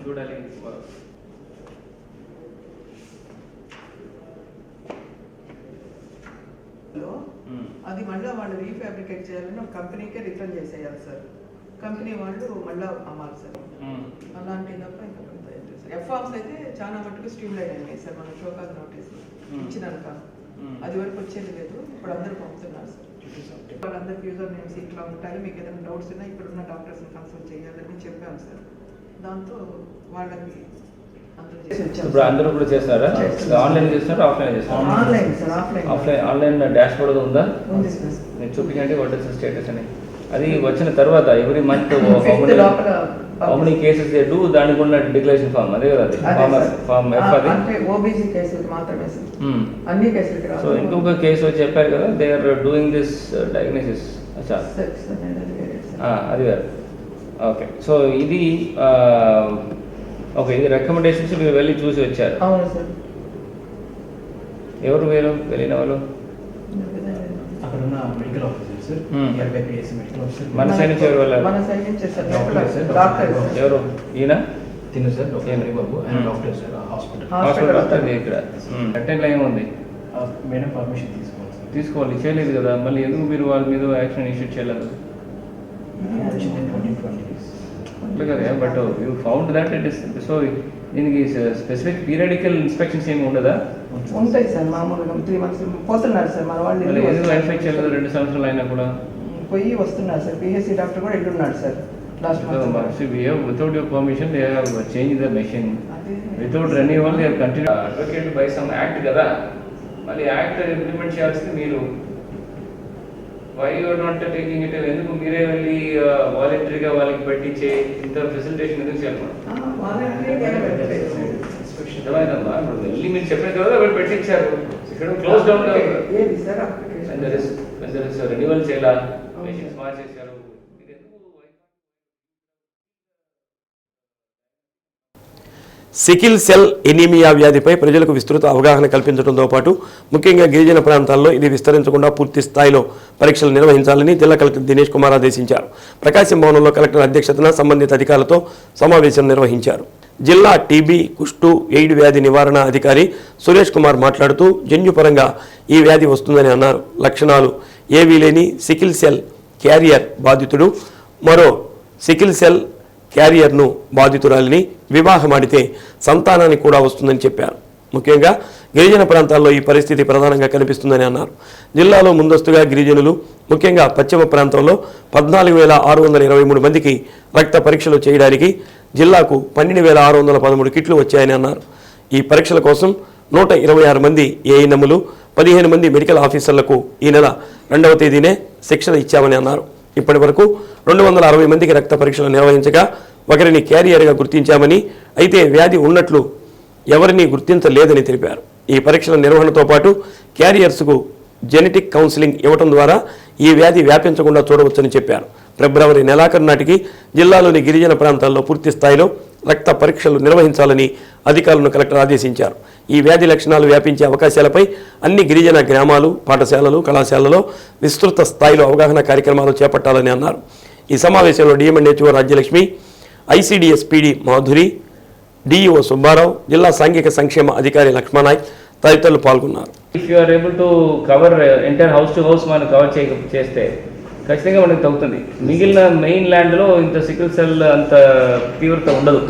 చూడాలి అది మళ్ళీ వాళ్ళు రీఫాబ్రికేట్ చేయాలని ఒక కంపెనీకే రిటర్న్ చేసేయాలి సార్. కంపెనీ వాళ్ళు మళ్ళీ అమ్మాలి సార్. అలాంటి తప్ప ఇంకా సార్ ఎఫ్ఆర్స్ అయితే చాలా మటుకు స్ట్రీమ్లైన్ అయినాయి సార్. మనం షోకాజ్ నోటీస్ ఇచ్చినాక అది వరకు వచ్చేది లేదు. ఇప్పుడు అందరూ పంపుతున్నారు సార్. వాళ్ళందరికీ యూజర్ నేమ్స్ ఇట్లా ఉంటాయి, మీకు ఏదైనా డౌట్స్ ఉన్నా ఇప్పుడున్న డాక్టర్స్ని కన్సల్ట్ చేయాలని చెప్పాము సార్. దాంతో వాళ్ళకి ఇప్పుడు అందరూ కూడా చేస్తారా? ఆన్లైన్ చేస్తారా, ఆఫ్లైన్ చేస్తారా? Online sir. Offline online dash board ఉందా? నేను చూపించండి వాట్ ఇస్ స్టేటస్ అని. అది వచ్చిన తర్వాత every month how many cases they do, దానికి ఉన్న డిక్లరేషన్ ఫామ్ అదే కదా, అది ఫామ్ ఎఫ్. అది ఓబీసీ కేసులు మాత్రమే సార్, అన్ని కేసులకి రాదు. సో ఇంకొక కేసు చెప్పారు కదా, they are doing this diagnosis. అచ్చా, అది వేరు. ఓకే, సో ఇది ఓకే, ఇది రికమెండేషన్స్ మీరు వెళ్ళి చూసి వచ్చారు. అవును సార్. ఎవరు మీరు వెళ్ళిన వాళ్ళు? అక్కడ ఉన్న medical officer sir, medical officer. మన సైడ్ నుంచి ఎవరు వెళ్ళారు? మన సైడ్ నుంచి సార్ డాక్టర్. ఎవరు ఈయన? తిను సార్, డాక్టర్ బాబు, ఆయన డాక్టర్ సార్, హాస్పిటల్ డాక్టర్ ఇక్కడ. అటెండ్ ఏముంది? మేడం పర్మిషన్ తీసుకోవాలి, చేయలేదు కదా, మళ్ళీ ఎందుకు మీరు వాళ్ళ మీద యాక్షన్ ఇష్యూ చేయలేదు? కదా, but you found that it is. So దీనికి స్పెసిఫిక్ పీరియడికల్ ఇన్స్పెక్షన్స్ ఏమి ఉండదా? ఉంటాయి సార్, మామూలుగా 3 months పోతున్నారు సార్ మన వాళ్ళు. ఎందుకు వెరిఫై చేయలేదు 2 సంవత్సరాలు అయినా కూడా? పోయి వస్తున్నారు సార్. పిహెచ్సి డాక్టర్ కూడా ఇల్లున్నాడు sir last month. Without your permission they have changed the machine. Without renewal they have continued advocated by some act కదా, మళ్ళీ యాక్ట్ ఇంప్లిమెంట్ చేయాల్సింది మీరు. Why you are not taking it? ఎందుకు మీరే వెళ్ళి వాలంటరీగా వాళ్ళకి పెట్టించే ఇంత ఫెసిలిటేషన్ ఎందుకు చేయాలి? అర్థమైందమ్మా, ఇప్పుడు వెళ్ళి మీరు చెప్పిన తర్వాత వాళ్ళు పెట్టించారు, ఇక్కడ క్లోజ్ డౌన్ రెన్యువల్ చేయాలా, మెషిన్స్ మార్చేసారు. సికిల్ సెల్ ఎనీమియా వ్యాధిపై ప్రజలకు విస్తృత అవగాహన కల్పించడంతో పాటు ముఖ్యంగా గిరిజన ప్రాంతాల్లో ఇది విస్తరించకుండా పూర్తి స్థాయిలో పరీక్షలు నిర్వహించాలని జిల్లా కలెక్టర్ దినేష్ కుమార్ ఆదేశించారు. ప్రకాశం భవనంలో కలెక్టర్ అధ్యక్షతన సంబంధిత అధికారులతో సమావేశం నిర్వహించారు. జిల్లా టీబీ, కుష్టు, ఎయిడ్ వ్యాధి నివారణ అధికారి సురేష్ కుమార్ మాట్లాడుతూ జన్యుపరంగా ఈ వ్యాధి వస్తుందని అన్నారు. లక్షణాలు ఏవీ లేని సికిల్ సెల్ క్యారియర్ బాధితుడు మరో సికిల్ సెల్ క్యారియర్ను బాధితురాలిని వివాహమాడితే సంతానానికి కూడా వస్తుందని చెప్పారు. ముఖ్యంగా గిరిజన ప్రాంతాల్లో ఈ పరిస్థితి ప్రధానంగా కనిపిస్తుందని అన్నారు. జిల్లాలో ముందస్తుగా గిరిజనులు ముఖ్యంగా పశ్చిమ ప్రాంతంలో 14,623 మందికి రక్త పరీక్షలు చేయడానికి జిల్లాకు 12,613 కిట్లు వచ్చాయని అన్నారు. ఈ పరీక్షల కోసం 126 మంది ఏఎన్ఎంలు, 15 మంది మెడికల్ ఆఫీసర్లకు ఈ నెల 2వ తేదీనే శిక్షణ ఇచ్చామని అన్నారు. ఇప్పటి వరకు 260 మందికి రక్త పరీక్షలు నిర్వహించగా ఒకరిని క్యారియర్గా గుర్తించామని, అయితే వ్యాధి ఉన్నట్లు ఎవరిని గుర్తించలేదని తెలిపారు. ఈ పరీక్షల నిర్వహణతో పాటు క్యారియర్స్కు జెనెటిక్ కౌన్సిలింగ్ ఇవ్వడం ద్వారా ఈ వ్యాధి వ్యాపించకుండా చూడవచ్చని చెప్పారు. ఫిబ్రవరి నెలాఖరు నాటికి జిల్లాలోని గిరిజన ప్రాంతాల్లో పూర్తి స్థాయిలో రక్త పరీక్షలు నిర్వహించాలని అధికారులను కలెక్టర్ ఆదేశించారు. ఈ వ్యాధి లక్షణాలు వ్యాపించే అవకాశాలపై అన్ని గిరిజన గ్రామాలు, పాఠశాలలు, కళాశాలలో విస్తృత స్థాయిలో అవగాహన కార్యక్రమాలు చేపట్టాలని అన్నారు. ఈ సమావేశంలో DMNHO Rajyalakshmi, ICDS PD Madhuri, DEO Subbarao, జిల్లా సాంఘిక సంక్షేమ అధికారి లక్ష్మణాయ్ తదితరులు పాల్గొన్నారు. If you are able to cover entire house to house మనం కవర్ చేస్తే ఖచ్చితంగా మనకు తగ్గుతుంది. మిగిలిన మెయిన్ ల్యాండ్లో ఇంత సికిల్ సెల్ అంత తీవ్రత ఉండదు.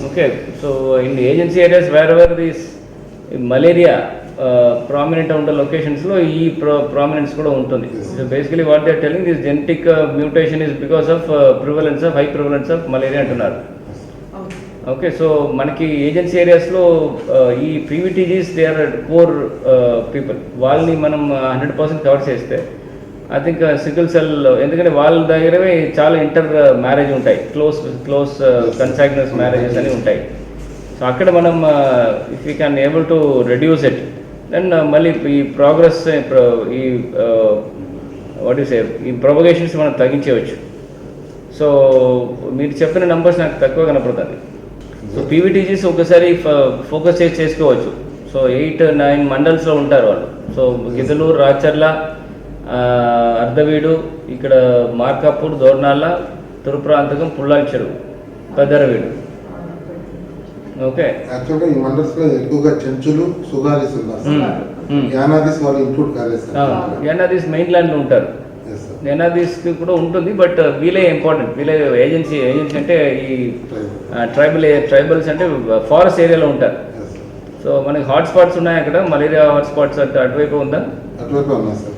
Okay, so in agency areas wherever this malaria prominent ఉన్న లొకేషన్స్లో ఈ ప్రామినెన్స్ కూడా ఉంటుంది. So basically what they are telling this genetic mutation is because of prevalence of high prevalence of malaria అంటున్నారు. Okay, so మనకి agency ఏరియాస్లో ఈ PVTGs they are poor people, వాళ్ళని మనం 100% కవర్ చేస్తే ఐ థింక్ సికిల్ సెల్, ఎందుకంటే వాళ్ళ దగ్గరవే చాలా ఇంటర్ మ్యారేజ్ ఉంటాయి, క్లోజ్ కన్సాగ్నస్ మ్యారేజెస్ అని ఉంటాయి. సో అక్కడ మనం if you can able to reduce it, then మళ్ళీ ఈ ప్రోగ్రెస్ ఈ వాట్ ఈస్ ఈ ప్రొపగేషన్స్ మనం తగ్గించవచ్చు. సో మీరు చెప్పిన నెంబర్స్ నాకు తక్కువ కనపడుతుంది. సో పీవీటీజీస్ ఒకసారి ఫోకస్ చేసుకోవచ్చు. సో 8-9 మండల్స్లో ఉంటారు వాళ్ళు. సో గిద్దలూరు, రాచర్ల, అర్ధవీడు, ఇక్కడ మార్కాపూర్, దోర్నాల, తురుప్రాంతకం, పుల్లాల చెరువు, పెద్దరవీడు. ఓకే, యాక్చువల్గా ఈ మండల్స్లో ఎక్కువగా చెంచులు, సుగాలీస్ ఉన్నారు. యానాదిస్ వాళ్ళు ఇంక్లూడ్ కాలేదు సార్. యానాదిస్ మెయిన్ ల్యాండ్లో ఉంటారు. యానాదిస్కి కూడా ఉంటుంది, బట్ వీలే ఇంపార్టెంట్. వీలే ఏజెన్సీ అంటే ఈ ట్రైబల్స్ అంటే ఫారెస్ట్ ఏరియాలో ఉంటారు. సో మనకి హాట్ స్పాట్స్ ఉన్నాయి అక్కడ, మలేరియా హాట్ స్పాట్స్ అంటే అటువైపు ఉందా? అటువైపు ఉన్నాయి సార్.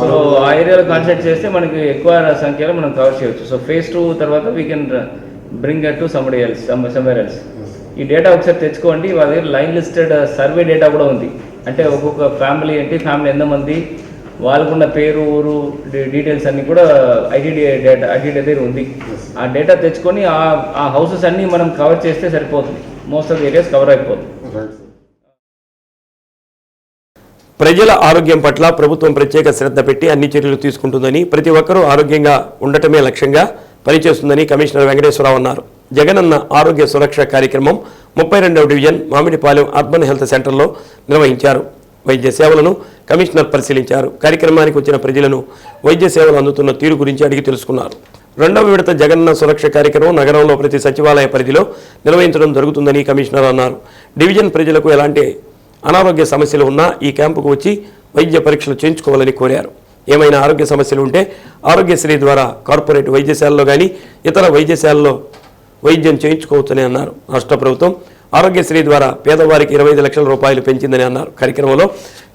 సో ఆ ఏరియాలో కాన్సన్ట్రేట్ చేస్తే మనకి ఎక్కువ సంఖ్యలో మనం కవర్ చేయవచ్చు. సో phase 2 తర్వాత we can bring to somewhere else. ఈ డేటా ఒకసారి తెచ్చుకోండి. వాళ్ళ దగ్గర లైన్ లిస్టెడ్ సర్వే డేటా కూడా ఉంది. అంటే ఒక్కొక్క ఫ్యామిలీ ఎంతమంది, వాళ్ళకున్న పేరు, ఊరు డీటెయిల్స్ అన్నీ కూడా ఐటీ దగ్గర ఉంది. ఆ డేటా తెచ్చుకొని ఆ హౌసెస్ అన్నీ మనం కవర్ చేస్తే సరిపోతుంది. Most of the areas cover అయిపోతుంది. ప్రజల ఆరోగ్యం పట్ల ప్రభుత్వం ప్రత్యేక శ్రద్ధ పెట్టి అన్ని చర్యలు తీసుకుంటుందని, ప్రతి ఒక్కరూ ఆరోగ్యంగా ఉండటమే లక్ష్యంగా పనిచేస్తుందని కమిషనర్ వెంకటేశ్వరరావు అన్నారు. జగనన్న ఆరోగ్య సురక్ష కార్యక్రమం 32వ డివిజన్ మామిడిపాలెం అర్బన్ హెల్త్ సెంటర్లో నిర్వహించారు. వైద్య సేవలను కమిషనర్ పరిశీలించారు. కార్యక్రమానికి వచ్చిన ప్రజలను వైద్య సేవలు అందుతున్న తీరు గురించి అడిగి తెలుసుకున్నారు. 2వ విడత జగనన్న సురక్ష కార్యక్రమం నగరంలో ప్రతి సచివాలయ పరిధిలో నిర్వహించడం జరుగుతుందని కమిషనర్ అన్నారు. డివిజన్ ప్రజలకు ఎలాంటి అనారోగ్య సమస్యలు ఉన్నా ఈ క్యాంపుకు వచ్చి వైద్య పరీక్షలు చేయించుకోవాలని కోరారు. ఏమైనా ఆరోగ్య సమస్యలు ఉంటే ఆరోగ్యశ్రీ ద్వారా కార్పొరేట్ వైద్యశాలలో కానీ ఇతర వైద్యశాలలో వైద్యం చేయించుకోవచ్చని అన్నారు. రాష్ట్ర ప్రభుత్వం ఆరోగ్యశ్రీ ద్వారా పేదవారికి 25 లక్షల రూపాయలు పెంచిందని అన్నారు. కార్యక్రమంలో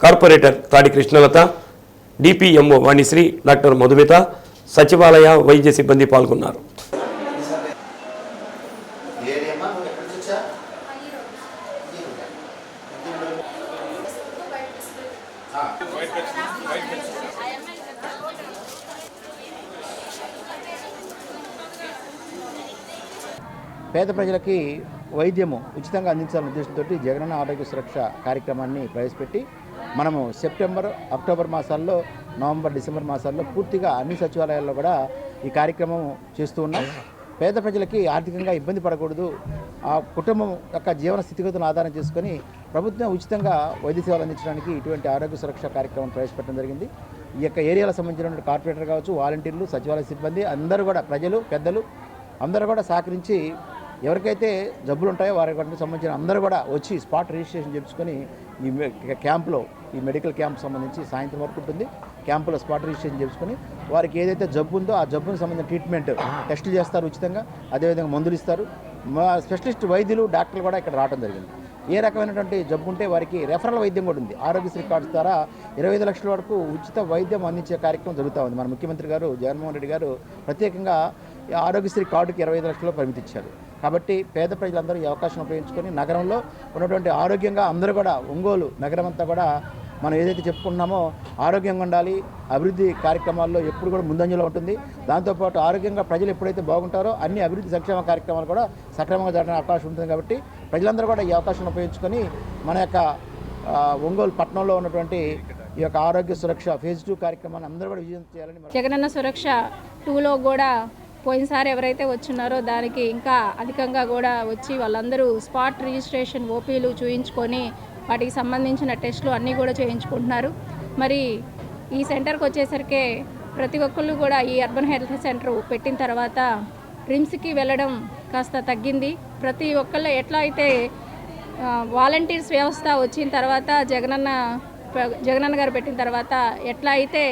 కార్పొరేటర్ తాడి కృష్ణలత, డిపిఎంఓ వాణిశ్రీ, డాక్టర్ మధుమిత, సచివాలయ వైద్య సిబ్బంది పాల్గొన్నారు. పేద ప్రజలకి వైద్యము ఉచితంగా అందించాలనే ఉద్దేశంతో జగనన్న ఆరోగ్య సురక్ష కార్యక్రమాన్ని ప్రవేశపెట్టి మనము సెప్టెంబర్, అక్టోబర్ మాసాల్లో, నవంబర్, డిసెంబర్ మాసాల్లో పూర్తిగా అన్ని సచివాలయాల్లో కూడా ఈ కార్యక్రమం చేస్తూ ఉన్నాం. పేద ప్రజలకి ఆర్థికంగా ఇబ్బంది పడకూడదు, ఆ కుటుంబం యొక్క జీవన స్థితిగతులను ఆధారం చేసుకొని ప్రభుత్వం ఉచితంగా వైద్య సేవలు అందించడానికి ఇటువంటి ఆరోగ్య సురక్ష కార్యక్రమం ప్రవేశపెట్టడం జరిగింది. ఈ యొక్క ఏరియాలకు సంబంధించిన కార్పొరేటర్ కావచ్చు, వాలంటీర్లు, సచివాలయ సిబ్బంది అందరూ కూడా, ప్రజలు, పెద్దలు అందరూ కూడా సహకరించి ఎవరికైతే జబ్బులు ఉంటాయో వారికి సంబంధించిన అందరూ కూడా వచ్చి స్పాట్ రిజిస్ట్రేషన్ చేయించుకొని ఈ క్యాంపులో, ఈ మెడికల్ క్యాంప్ సంబంధించి సాయంత్రం వరకు ఉంటుంది. క్యాంపులో స్పాట్ రిజిస్ట్రేషన్ చేసుకొని వారికి ఏదైతే జబ్బు ఉందో ఆ జబ్బుకు సంబంధించిన ట్రీట్మెంట్ టెస్టులు చేస్తారు ఉచితంగా. అదేవిధంగా మందులు ఇస్తారు. మా స్పెషలిస్ట్ వైద్యులు, డాక్టర్లు కూడా ఇక్కడ రావడం జరిగింది. ఏ రకమైనటువంటి జబ్బు ఉంటే వారికి రెఫరల్ వైద్యం కూడా ఉంది. ఆరోగ్యశ్రీ కార్డ్స్ ద్వారా 25 లక్షల వరకు ఉచిత వైద్యం అందించే కార్యక్రమం జరుగుతూ ఉంది. మన ముఖ్యమంత్రి గారు జగన్మోహన్ రెడ్డి గారు ప్రత్యేకంగా ఆరోగ్యశ్రీ కార్డుకి 25 లక్షలు పరిమితి ఇచ్చారు. కాబట్టి పేద ప్రజలందరూ ఈ అవకాశం ఉపయోగించుకొని నగరంలో ఉన్నటువంటి ఆరోగ్యంగా అందరూ కూడా, ఒంగోలు నగరం అంతా కూడా మనం ఏదైతే చెప్పుకుంటున్నామో ఆరోగ్యంగా ఉండాలి, అభివృద్ధి కార్యక్రమాల్లో ఎప్పుడు కూడా ముందంజలో ఉంటుంది. దాంతోపాటు ఆరోగ్యంగా ప్రజలు ఎప్పుడైతే బాగుంటారో అన్ని అభివృద్ధి సంక్షేమ కార్యక్రమాలు కూడా సక్రమంగా జరగడానికి అవకాశం ఉంటుంది. కాబట్టి ప్రజలందరూ కూడా ఈ అవకాశం ఉపయోగించుకొని మన యొక్క ఒంగోలు పట్టణంలో ఉన్నటువంటి ఈ యొక్క ఆరోగ్య సురక్ష phase 2 కార్యక్రమాన్ని అందరూ కూడా విజయం చేయాలని. జగనన్న సురక్ష 2లో కూడా పోయినసారి ఎవరైతే వచ్చున్నారో దానికి ఇంకా అధికంగా కూడా వచ్చి వాళ్ళందరూ స్పాట్ రిజిస్ట్రేషన్ ఓపీలు చూయించుకొని వాటికి సంబంధించిన టెస్టులు అన్నీ కూడా చేయించుకుంటున్నారు. మరి ఈ సెంటర్కి వచ్చేసరికి ప్రతి ఒక్కళ్ళు కూడా ఈ అర్బన్ హెల్త్ సెంటర్ పెట్టిన తర్వాత రిమ్స్కి వెళ్ళడం కాస్త తగ్గింది. ప్రతి ఒక్కళ్ళు ఎట్లా అయితే వాలంటీర్స్ వ్యవస్థ వచ్చిన తర్వాత జగనన్న గారు పెట్టిన తర్వాత ఎట్లా అయితే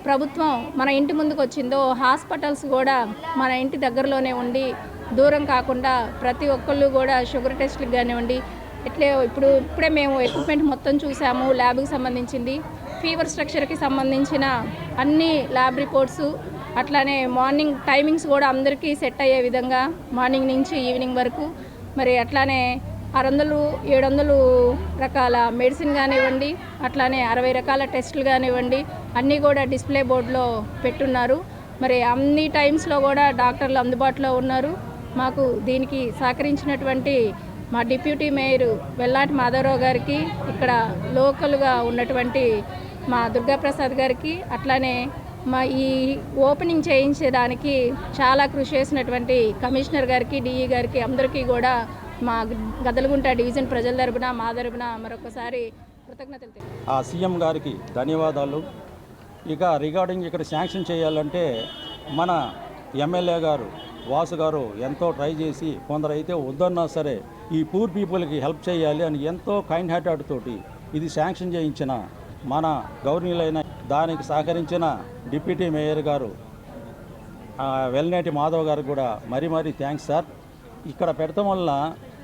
ప్రభుత్వం మన ఇంటి ముందుకు వచ్చిందో హాస్పిటల్స్ కూడా మన ఇంటి దగ్గరలోనే ఉండి దూరం కాకుండా ప్రతి ఒక్కళ్ళు కూడా షుగర్ టెస్ట్లకు కానివ్వండి, ఇప్పుడే మేము ఎక్విప్మెంట్ మొత్తం చూసాము. ల్యాబ్కి సంబంధించింది, ఫీవర్ స్ట్రక్చర్కి సంబంధించిన అన్ని ల్యాబ్ రిపోర్ట్స్ అట్లానే మార్నింగ్ టైమింగ్స్ కూడా అందరికీ సెట్ అయ్యే విధంగా మార్నింగ్ నుంచి ఈవినింగ్ వరకు, మరి అట్లానే 600, 700 రకాల మెడిసిన్ కానివ్వండి, అట్లానే 60 రకాల టెస్టులు కానివ్వండి, అన్నీ కూడా డిస్ప్లే బోర్డులో పెట్టున్నారు. మరి అన్ని టైమ్స్లో కూడా డాక్టర్లు అందుబాటులో ఉన్నారు. మాకు దీనికి సహకరించినటువంటి మా డిప్యూటీ మేయర్ వెల్లాటి మాధవరావు గారికి, ఇక్కడ లోకల్గా ఉన్నటువంటి మా దుర్గాప్రసాద్ గారికి, అట్లానే మా ఈ ఓపెనింగ్ చేయించడానికి చాలా కృషి చేసినటువంటి కమిషనర్ గారికి, డిఈ గారికి, అందరికీ కూడా మా గదలగుంట డివిజన్ ప్రజల తరపున మా తరపున మరొకసారి కృతజ్ఞతలు ఆ సీఎం గారికి ధన్యవాదాలు. ఇక రిగార్డింగ్ ఇక్కడ శాంక్షన్ చేయాలంటే మన ఎమ్మెల్యే గారు వాసు గారు ఎంతో ట్రై చేసి, కొందరైతే వద్దన్నా సరే ఈ పూర్ పీపుల్కి హెల్ప్ చేయాలి అని ఎంతో కైండ్ హార్టెడ్ తోటి ఇది శాంక్షన్ చేయించిన మన గవర్నీలైన దానికి సహకరించిన డిప్యూటీ మేయర్ గారు వెల్నేటి మాధవ్ గారు కూడా మరీ మరీ థ్యాంక్స్ సార్. ఇక్కడ పెడతాం వల్ల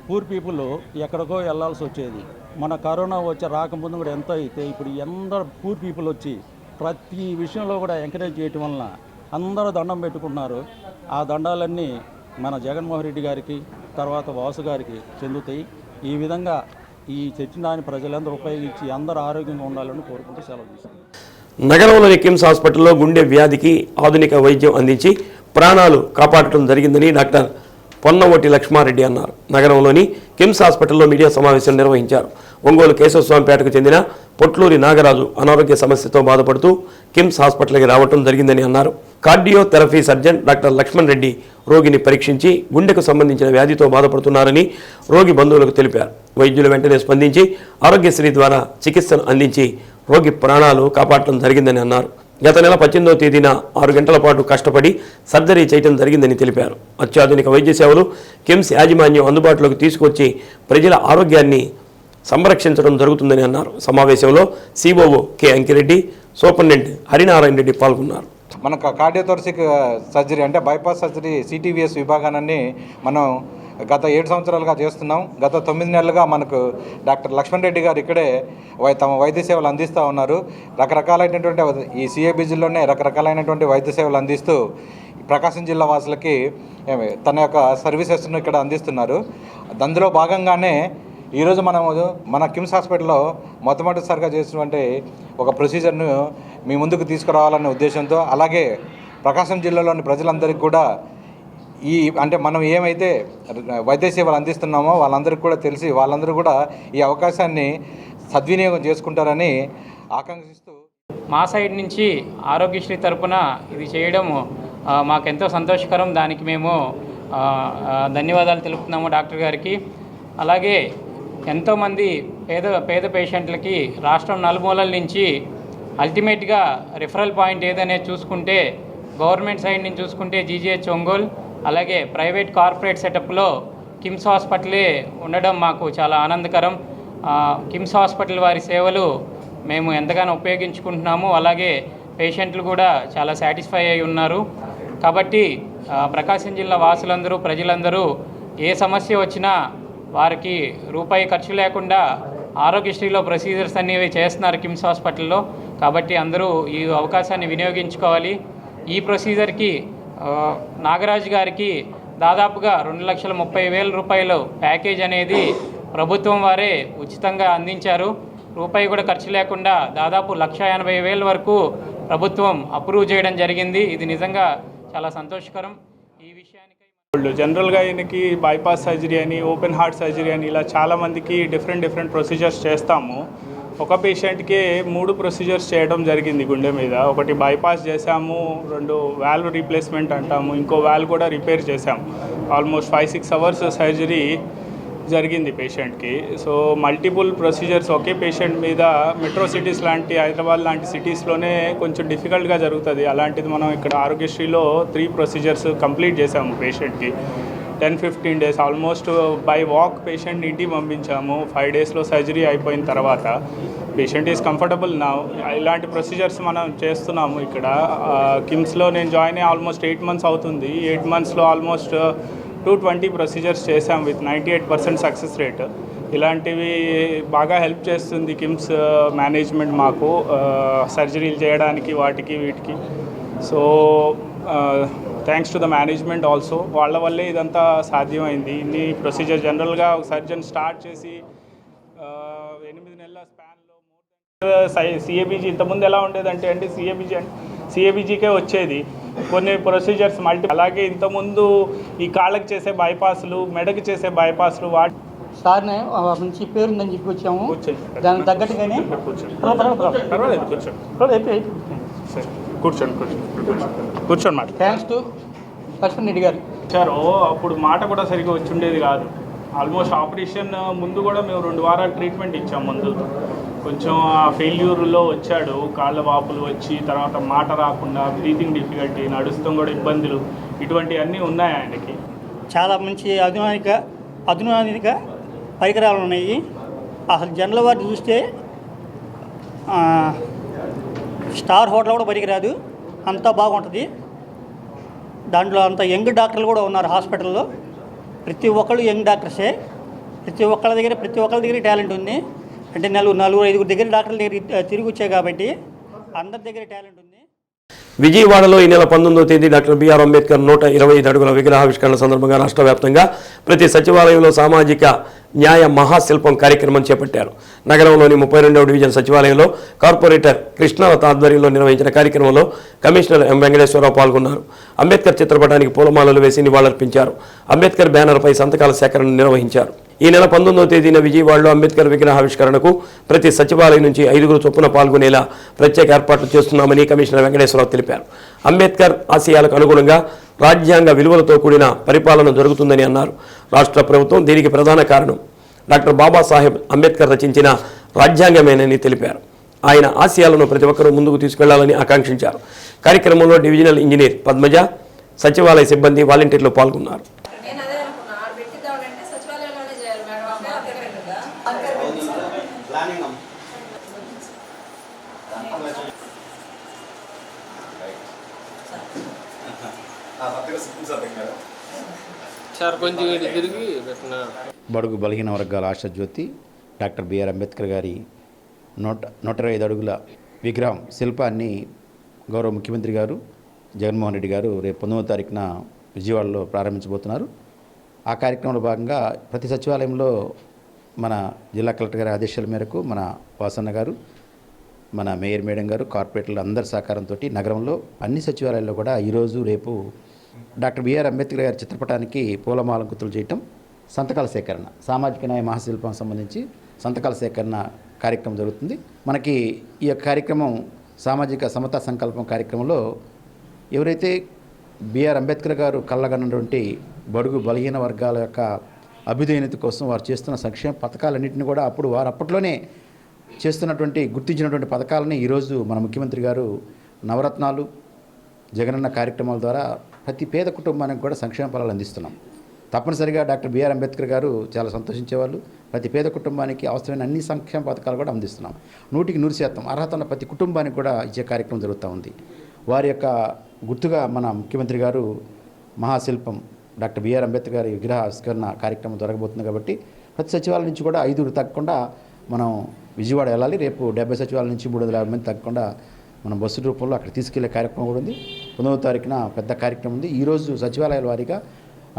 పూర్ పీపుల్ ఎక్కడికో వెళ్ళాల్సి వచ్చేది. మన కరోనా వచ్చి రాకముందు కూడా ఎంతో అయితే ఇప్పుడు అందరు పూర్ పీపుల్ వచ్చి ప్రతి విషయంలో కూడా ఎంకరేజ్ చేయటం వలన అందరూ దండం పెట్టుకుంటున్నారు. ఆ దండాలన్నీ మన జగన్మోహన్ రెడ్డి గారికి, తర్వాత వాసు గారికి చెందుతాయి. ఈ విధంగా ఈ చర్చని ప్రజలందరూ ఉపయోగించి అందరూ ఆరోగ్యంగా ఉండాలని కోరుకుంటూ సెలవు తీసుకుంటారు. నగరంలోని కిమ్స్ హాస్పిటల్లో గుండె వ్యాధికి ఆధునిక వైద్యం అందించి ప్రాణాలు కాపాడటం జరిగిందని డాక్టర్ పొన్నవోటి లక్ష్మారెడ్డి అన్నారు. నగరంలోని కిమ్స్ హాస్పిటల్లో మీడియా సమావేశం నిర్వహించారు. ఒంగోలు కేశవస్వామిపేటకు చెందిన పొట్లూరి నాగరాజు అనారోగ్య సమస్యతో బాధపడుతూ కిమ్స్ హాస్పిటల్కి రావడం జరిగిందని అన్నారు. కార్డియోథెరపీ సర్జన్ డాక్టర్ లక్ష్మణ్ రెడ్డి రోగిని పరీక్షించి గుండెకు సంబంధించిన వ్యాధితో బాధపడుతున్నారని రోగి బంధువులకు తెలిపారు. వైద్యులు వెంటనే స్పందించి ఆరోగ్యశ్రీ ద్వారా చికిత్సను అందించి రోగి ప్రాణాలు కాపాడటం జరిగిందని అన్నారు. గత నెల 18వ తేదీన 6 గంటల పాటు కష్టపడి సర్జరీ చేయడం జరిగిందని తెలిపారు. అత్యాధునిక వైద్య సేవలు కిమ్స్ యాజమాన్యం అందుబాటులోకి తీసుకొచ్చి ప్రజల ఆరోగ్యాన్ని సంరక్షించడం జరుగుతుందని అన్నారు. సమావేశంలో COO K Ankireddy, superintendent Harinarayana Reddy పాల్గొన్నారు. మనకు కార్డియోథొరసిక్ సర్జరీ అంటే బైపాస్ సర్జరీ సిటీవీఎస్ విభాగాన్ని మనం గత 7 సంవత్సరాలుగా చేస్తున్నాం. గత 9 నెలలుగా మనకు డాక్టర్ లక్ష్మణ్ రెడ్డి గారు ఇక్కడే తమ వైద్య సేవలు అందిస్తూ ఉన్నారు. రకరకాలైనటువంటి ఈ సిఏబిజిలోనే రకరకాలైనటువంటి వైద్య సేవలు అందిస్తూ ప్రకాశం జిల్లా వాసులకి తన యొక్క సర్వీసెస్ను ఇక్కడ అందిస్తున్నారు. అందులో భాగంగానే ఈరోజు మన కిమ్స్ హాస్పిటల్లో మొట్టమొదటిసారిగా చేసినటువంటి ఒక ప్రొసీజర్ను మీ ముందుకు తీసుకురావాలనే ఉద్దేశంతో, అలాగే ప్రకాశం జిల్లాలోని ప్రజలందరికీ కూడా అంటే మనం ఏమైతే వైద్య సేవలు అందిస్తున్నామో వాళ్ళందరికీ కూడా తెలిసి వాళ్ళందరూ కూడా ఈ అవకాశాన్ని సద్వినియోగం చేసుకుంటారని ఆకాంక్షిస్తూ మా సైడ్ నుంచి ఆరోగ్యశ్రీ తరపున ఇది చేయడం మాకెంతో సంతోషకరం. దానికి మేము ధన్యవాదాలు తెలుపుతున్నాము డాక్టర్ గారికి. అలాగే ఎంతోమంది పేద పేషెంట్లకి రాష్ట్రం నలుమూలల నుంచి అల్టిమేట్గా రిఫరల్ పాయింట్ ఏదనేది చూసుకుంటే గవర్నమెంట్ సైడ్ నుంచి చూసుకుంటే జీజీహెచ్ ఒంగోలు, అలాగే ప్రైవేట్ కార్పొరేట్ సెటప్లో కిమ్స్ హాస్పిటలే ఉండడం మాకు చాలా ఆనందకరం. కిమ్స్ హాస్పిటల్ వారి సేవలు మేము ఎంతగానో ఉపయోగించుకుంటున్నాము. అలాగే పేషెంట్లు కూడా చాలా సాటిస్ఫై అయి ఉన్నారు. కాబట్టి ప్రకాశం జిల్లా వాసులందరూ, ప్రజలందరూ ఏ సమస్య వచ్చినా వారికి రూపాయి ఖర్చు లేకుండా ఆరోగ్యశ్రీలో ప్రొసీజర్స్ అనేవి చేస్తున్నారు కిమ్స్ హాస్పిటల్లో. కాబట్టి అందరూ ఈ అవకాశాన్ని వినియోగించుకోవాలి. ఈ ప్రొసీజర్కి నాగరాజు గారికి దాదాపుగా 2,30,000 రూపాయలు ప్యాకేజ్ అనేది ప్రభుత్వం వారే ఉచితంగా అందించారు. రూపాయి కూడా ఖర్చు లేకుండా దాదాపు 1,80,000 వరకు ప్రభుత్వం అప్రూవ్ చేయడం జరిగింది. ఇది నిజంగా చాలా సంతోషకరం. ఈ విషయానికి జనరల్గా ఈయనకి బైపాస్ సర్జరీ అని, ఓపెన్ హార్ట్ సర్జరీ అని ఇలా చాలామందికి డిఫరెంట్ ప్రొసీజర్స్ చేస్తాము. ఒక పేషెంట్కి 3 ప్రొసీజర్స్ చేయడం జరిగింది గుండె మీద. ఒకటి బైపాస్ చేసాము, 2 వాల్వ్ రీప్లేస్మెంట్ అంటాము, ఇంకో వాల్వ్ కూడా రిపేర్ చేసాము. ఆల్మోస్ట్ 5-6 అవర్స్ సర్జరీ జరిగింది పేషెంట్కి. సో మల్టిపుల్ ప్రొసీజర్స్ ఒకే పేషెంట్ మీద మెట్రో సిటీస్ లాంటి, హైదరాబాద్ లాంటి సిటీస్లోనే కొంచెం డిఫికల్ట్గా జరుగుతుంది. అలాంటిది మనం ఇక్కడ ఆరోగ్యశ్రీలో 3 ప్రొసీజర్స్ కంప్లీట్ చేసాము పేషెంట్కి. 10-15 days almost by walk patient ఇంటికి పంపించాము. 5 డేస్లో సర్జరీ అయిపోయిన తర్వాత పేషెంట్ ఈజ్ కంఫర్టబుల్ నా. ఇలాంటి ప్రొసీజర్స్ మనం చేస్తున్నాము ఇక్కడ కిమ్స్లో. నేను జాయిన్ అయ్యి ఆల్మోస్ట్ 8 మంత్స్ అవుతుంది. 8 మంత్స్లో ఆల్మోస్ట్ 220 ప్రొసీజర్స్ చేసాం విత్ 98% సక్సెస్ రేట్. ఇలాంటివి బాగా హెల్ప్ చేస్తుంది కిమ్స్ మేనేజ్మెంట్ మాకు సర్జరీలు చేయడానికి, వాటికి వీటికి. So thanks to the management also, వాళ్ళ వల్లే ఇదంతా సాధ్యమైంది. ఇన్ని ప్రొసీజర్ జనరల్గా ఒక సర్జన్ స్టార్ట్ చేసి 8 నెలల స్పాన్లో సిఏబీజీ ఇంతకుముందు ఎలా ఉండేదంటే అండి సిఏబీజీకే వచ్చేది కొన్ని ప్రొసీజర్స్ అలాగే ఇంతకుముందు ఈ కాళ్ళకి చేసే బైపాస్లు, మెడకి చేసే బైపాస్లు వాటి సార్నే మంచి పేరుందని చెప్పి వచ్చాము, దానికి తగ్గట్టుగానే కూర్చోండి మాట. థ్యాంక్స్ టు లక్ష్మణ్ రెడ్డి గారు. సార్ అప్పుడు మాట కూడా సరిగ్గా వచ్చి ఉండేది కాదు. ఆల్మోస్ట్ ఆపరేషన్ ముందు కూడా మేము 2 వారాలు ట్రీట్మెంట్ ఇచ్చాం. ముందు కొంచెం ఫెయిల్యూర్లో వచ్చాడు, కాళ్ళ వాపులు వచ్చి, తర్వాత మాట రాకుండా, బ్రీతింగ్ డిఫికల్టీ, నడుస్తాం కూడా ఇబ్బందులు, ఇటువంటివన్నీ ఉన్నాయి ఆయనకి. చాలా మంచి అధునానిక పరికరాలు ఉన్నాయి. అసలు జనరల్ వార్డు చూస్తే స్టార్ హోటల్ కూడా పనికిరాదు, అంతా బాగుంటుంది. దాంట్లో అంత యంగ్ డాక్టర్లు కూడా ఉన్నారు హాస్పిటల్లో. ప్రతి ఒక్కళ్ళు యంగ్ డాక్టర్సే. ప్రతి ఒక్కళ్ళ దగ్గర టాలెంట్ ఉంది. అంటే 4-5 దగ్గర డాక్టర్ల దగ్గర తిరిగి వచ్చాయి కాబట్టి అందరి దగ్గర టాలెంట్ ఉంది. విజయవాడలో ఈ నెల 19వ తేదీ డాక్టర్ బిఆర్ అంబేద్కర్ 125 అడుగుల విగ్రహావిష్కరణ సందర్భంగా రాష్ట్ర వ్యాప్తంగా ప్రతి సచివాలయంలో సామాజిక న్యాయ మహాశిల్పం కార్యక్రమం చేపట్టారు. నగరంలోని 32వ డివిజన్ సచివాలయంలో కార్పొరేటర్ కృష్ణలత ఆధ్వర్యంలో నిర్వహించిన కార్యక్రమంలో కమిషనర్ ఎం వెంకటేశ్వరరావు పాల్గొన్నారు. అంబేద్కర్ చిత్రపటానికి పూలమాలలు వేసి నివాళులర్పించారు. అంబేద్కర్ బ్యానర్పై సంతకాల సేకరణ నిర్వహించారు. ఈ నెల 19వ తేదీన విజయవాడలో అంబేద్కర్ విగ్రహావిష్కరణకు ప్రతి సచివాలయం నుంచి 5 చొప్పున పాల్గొనేలా ప్రత్యేక ఏర్పాట్లు చేస్తున్నామని కమిషనర్ వెంకటేశ్వరరావు తెలిపారు. అంబేద్కర్ ఆశయాలకు అనుగుణంగా రాజ్యాంగ విలువలతో కూడిన పరిపాలన జరుగుతుందని అన్నారు. రాష్ట్ర ప్రభుత్వం దీనికి ప్రధాన కారణం డాక్టర్ బాబాసాహెబ్ అంబేద్కర్ రచించిన రాజ్యాంగమేనని తెలిపారు. ఆయన ఆశయాలను ప్రతి ఒక్కరూ ముందుకు తీసుకెళ్లాలని ఆకాంక్షించారు. కార్యక్రమంలో డివిజనల్ ఇంజనీర్ పద్మజ, సచివాలయ సిబ్బంది, వాలంటీర్లు పాల్గొన్నారు. బడుగు బలహీన వర్గాల ఆశాజ్యోతి డాక్టర్ బిఆర్ అంబేద్కర్ గారి 125 అడుగుల విగ్రహం శిల్పాన్ని గౌరవ ముఖ్యమంత్రి గారు జగన్మోహన్ రెడ్డి గారు రేపు 19వ తారీఖున విజయవాడలో ప్రారంభించబోతున్నారు. ఆ కార్యక్రమంలో భాగంగా ప్రతి సచివాలయంలో మన జిల్లా కలెక్టర్ గారి ఆదేశాల మేరకు మన వాసన్న గారు, మన మేయర్ మేడం గారు, కార్పొరేటర్ల అందరి సహకారంతో నగరంలో అన్ని సచివాలయాల్లో కూడా ఈరోజు రేపు డాక్టర్ బిఆర్ అంబేద్కర్ గారి చిత్రపటానికి పూలమాలంకుతులు చేయటం, సంతకాల సేకరణ, సామాజిక న్యాయ మహాశిల్పం సంబంధించి సంతకాల సేకరణ కార్యక్రమం జరుగుతుంది. మనకి ఈ యొక్క కార్యక్రమం సామాజిక సమతా సంకల్పం కార్యక్రమంలో ఎవరైతే బిఆర్ అంబేద్కర్ గారు కళ్ళగన్నటువంటి బడుగు బలహీన వర్గాల యొక్క అభ్యుదయత కోసం వారు చేస్తున్న సంక్షేమ పథకాలన్నింటినీ కూడా వారు అప్పట్లోనే చేస్తున్నటువంటి గుర్తించినటువంటి పథకాలని ఈరోజు మన ముఖ్యమంత్రి గారు నవరత్నాలు, జగనన్న కార్యక్రమాల ద్వారా ప్రతి పేద కుటుంబానికి కూడా సంక్షేమ ఫలాలు అందిస్తున్నాం. తప్పనిసరిగా డాక్టర్ బిఆర్ అంబేద్కర్ గారు చాలా సంతోషించేవాళ్ళు. ప్రతి పేద కుటుంబానికి అవసరమైన అన్ని సంక్షేమ పథకాలు కూడా అందిస్తున్నాం. 100% అర్హత ఉన్న ప్రతి కుటుంబానికి కూడా ఇచ్చే కార్యక్రమం జరుగుతూ ఉంది. వారి యొక్క గుర్తుగా మన ముఖ్యమంత్రి గారు మహాశిల్పం డాక్టర్ బిఆర్ అంబేద్కర్ గారి విగ్రహావిష్కరణ కార్యక్రమం జరగబోతుంది కాబట్టి ప్రతి సచివాలయం నుంచి కూడా 5 తగ్గకుండా మనం విజయవాడ వెళ్ళాలి. రేపు 70 సచివాలయం నుంచి 350 మంది తగ్గకుండా మనం బస్సు రూపంలో అక్కడ తీసుకెళ్లే కార్యక్రమం కూడా ఉంది. 19వ తారీఖున పెద్ద కార్యక్రమం ఉంది. ఈరోజు సచివాలయాల వారీగా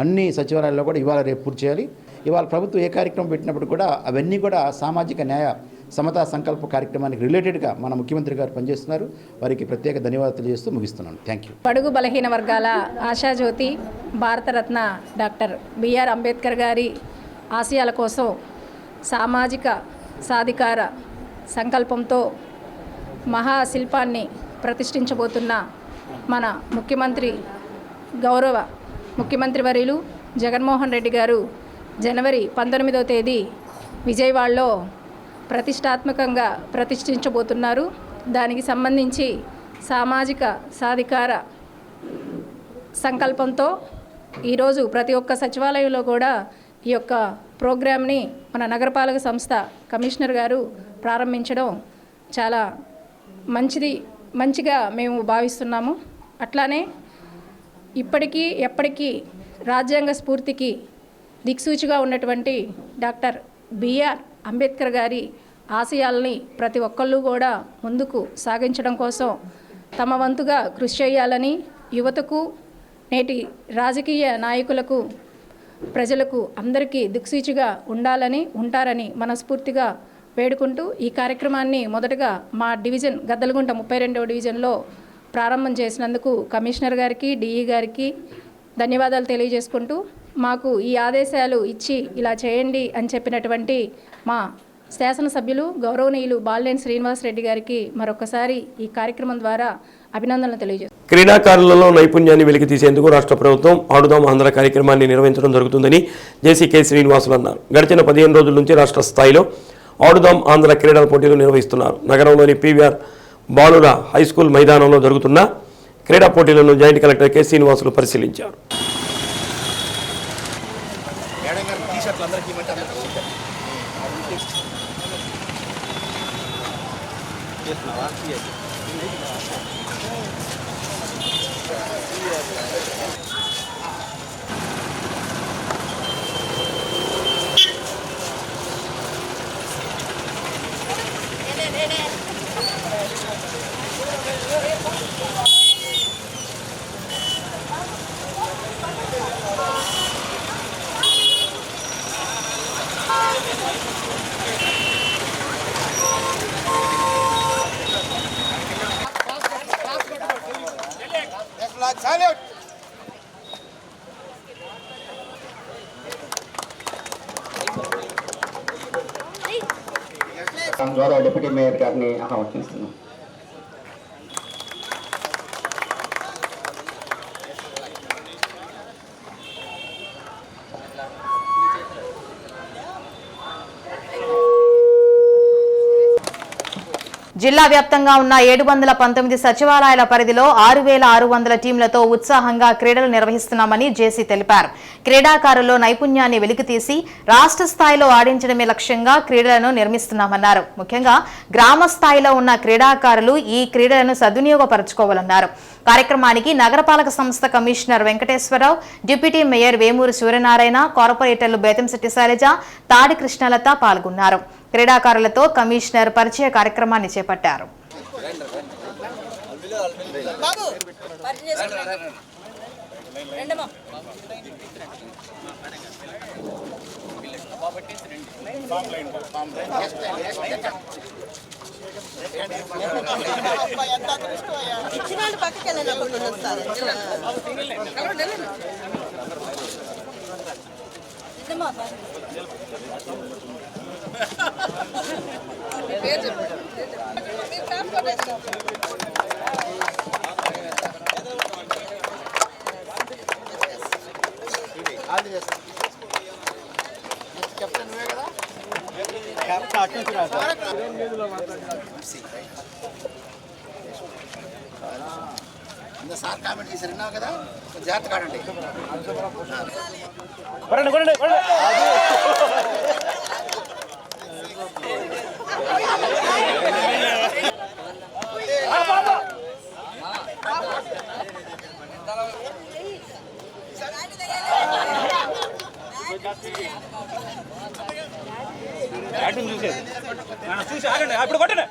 అన్ని సచివాలయాల్లో కూడా ఇవాళ రేపు పూర్తి చేయాలి. ఇవాళ ప్రభుత్వం ఏ కార్యక్రమం పెట్టినప్పుడు కూడా అవన్నీ కూడా సామాజిక న్యాయ సమతా సంకల్ప కార్యక్రమానికి రిలేటెడ్గా మన ముఖ్యమంత్రి గారు పనిచేస్తున్నారు. వారికి ప్రత్యేక ధన్యవాదాలు తెలియజేస్తూ ముగిస్తున్నాను. Thank you. బడుగు బలహీన వర్గాల ఆశాజ్యోతి భారతరత్న డాక్టర్ బిఆర్ అంబేద్కర్ గారి ఆశయాల కోసం సామాజిక సాధికార సంకల్పంతో మహాశిల్పాన్ని ప్రతిష్ఠించబోతున్న మన గౌరవ ముఖ్యమంత్రి వర్యులు జగన్మోహన్ రెడ్డి గారు జనవరి 19వ తేదీ విజయవాడలో ప్రతిష్టాత్మకంగా ప్రతిష్ఠించబోతున్నారు. దానికి సంబంధించి సామాజిక సాధికార సంకల్పంతో ఈరోజు ప్రతి ఒక్క సచివాలయంలో కూడా ఈ యొక్క ప్రోగ్రామ్ని మన నగరపాలక సంస్థ కమిషనర్ గారు ప్రారంభించడం చాలా మంచిగా మేము భావిస్తున్నాము. అట్లానే ఇప్పటికీ ఎప్పటికీ రాజ్యాంగ స్ఫూర్తికి దిక్సూచిగా ఉన్నటువంటి డాక్టర్ బిఆర్ అంబేద్కర్ గారి ఆశయాల్ని ప్రతి ఒక్కళ్ళు కూడా ముందుకు సాగించడం కోసం తమ వంతుగా కృషి చేయాలని, యువతకు నేటి రాజకీయ నాయకులకు ప్రజలకు అందరికీ దిక్సూచిగా ఉంటారని మనస్ఫూర్తిగా వేడుకుంటూ ఈ కార్యక్రమాన్ని మొదటగా మా డివిజన్ గద్దలగుంట 32వ డివిజన్లో ప్రారంభం చేసినందుకు కమిషనర్ గారికి డిఈ గారికి ధన్యవాదాలు తెలియజేసుకుంటూ మాకు ఈ ఆదేశాలు ఇచ్చి ఇలా చేయండి అని చెప్పినటువంటి మా శాసనసభ్యులు గౌరవనీయులు బాలినేని శ్రీనివాసరెడ్డి గారికి మరొకసారి ఈ కార్యక్రమం ద్వారా అభినందనలు తెలియజేస్తున్నాను. క్రీడాకారులలో నైపుణ్యాన్ని వెలికి తీసేందుకు రాష్ట్ర ప్రభుత్వం ఆడుదాం ఆంధ్ర కార్యక్రమాన్ని నిర్వహించడం జరుగుతుందని జేసీ కె శ్రీనివాసులు అన్నారు. గడిచిన 15 రోజుల నుంచి రాష్ట్ర స్థాయిలో ఆడుదాం ఆంధ్ర క్రీడల పోటీలు నిర్వహిస్తున్నారు. నగరంలోని పీవీఆర్ బాలుర హైస్కూల్ మైదానంలో జరుగుతున్న క్రీడా పోటీలను జాయింట్ కలెక్టర్ కె శ్రీనివాసులు పరిశీలించారు. గౌరవ డిప్యూటీ మేయర్ గారిని ఆహ్వానిస్తున్నాం. జిల్లా వ్యాప్తంగా ఉన్న 719 సచివాలయాల పరిధిలో 6,600 టీంలతో ఉత్సాహంగా క్రీడలు నిర్వహిస్తున్నామని జేసీ తెలిపారు. క్రీడాకారుల్లో నైపుణ్యాన్ని వెలికితీసి రాష్ట్ర స్థాయిలో ఆడించడమే లక్ష్యంగా క్రీడలను నిర్మిస్తున్నామన్నారు. ముఖ్యంగా గ్రామ స్థాయిలో ఉన్న క్రీడాకారులు ఈ క్రీడలను సద్వినియోగపరచుకోవాలన్నారు. కార్యక్రమానికి నగరపాలక సంస్థ commissioner Venkateswararao, deputy mayor Vemuri Suryanarayana, కార్పొరేటర్లు బేతంశెట్టి శైలజ, తాడి కృష్ణలత పాల్గొన్నారు. క్రీడాకారులతో కమిషనర్ పరిచయ కార్యక్రమాన్ని చేపట్టారు. సార్ కామెంట్ చేశారు, విన్నావు కదా, జాగ్రత్త కాడండి. చూసి ఆగండి, అప్పుడు కొట్టండి.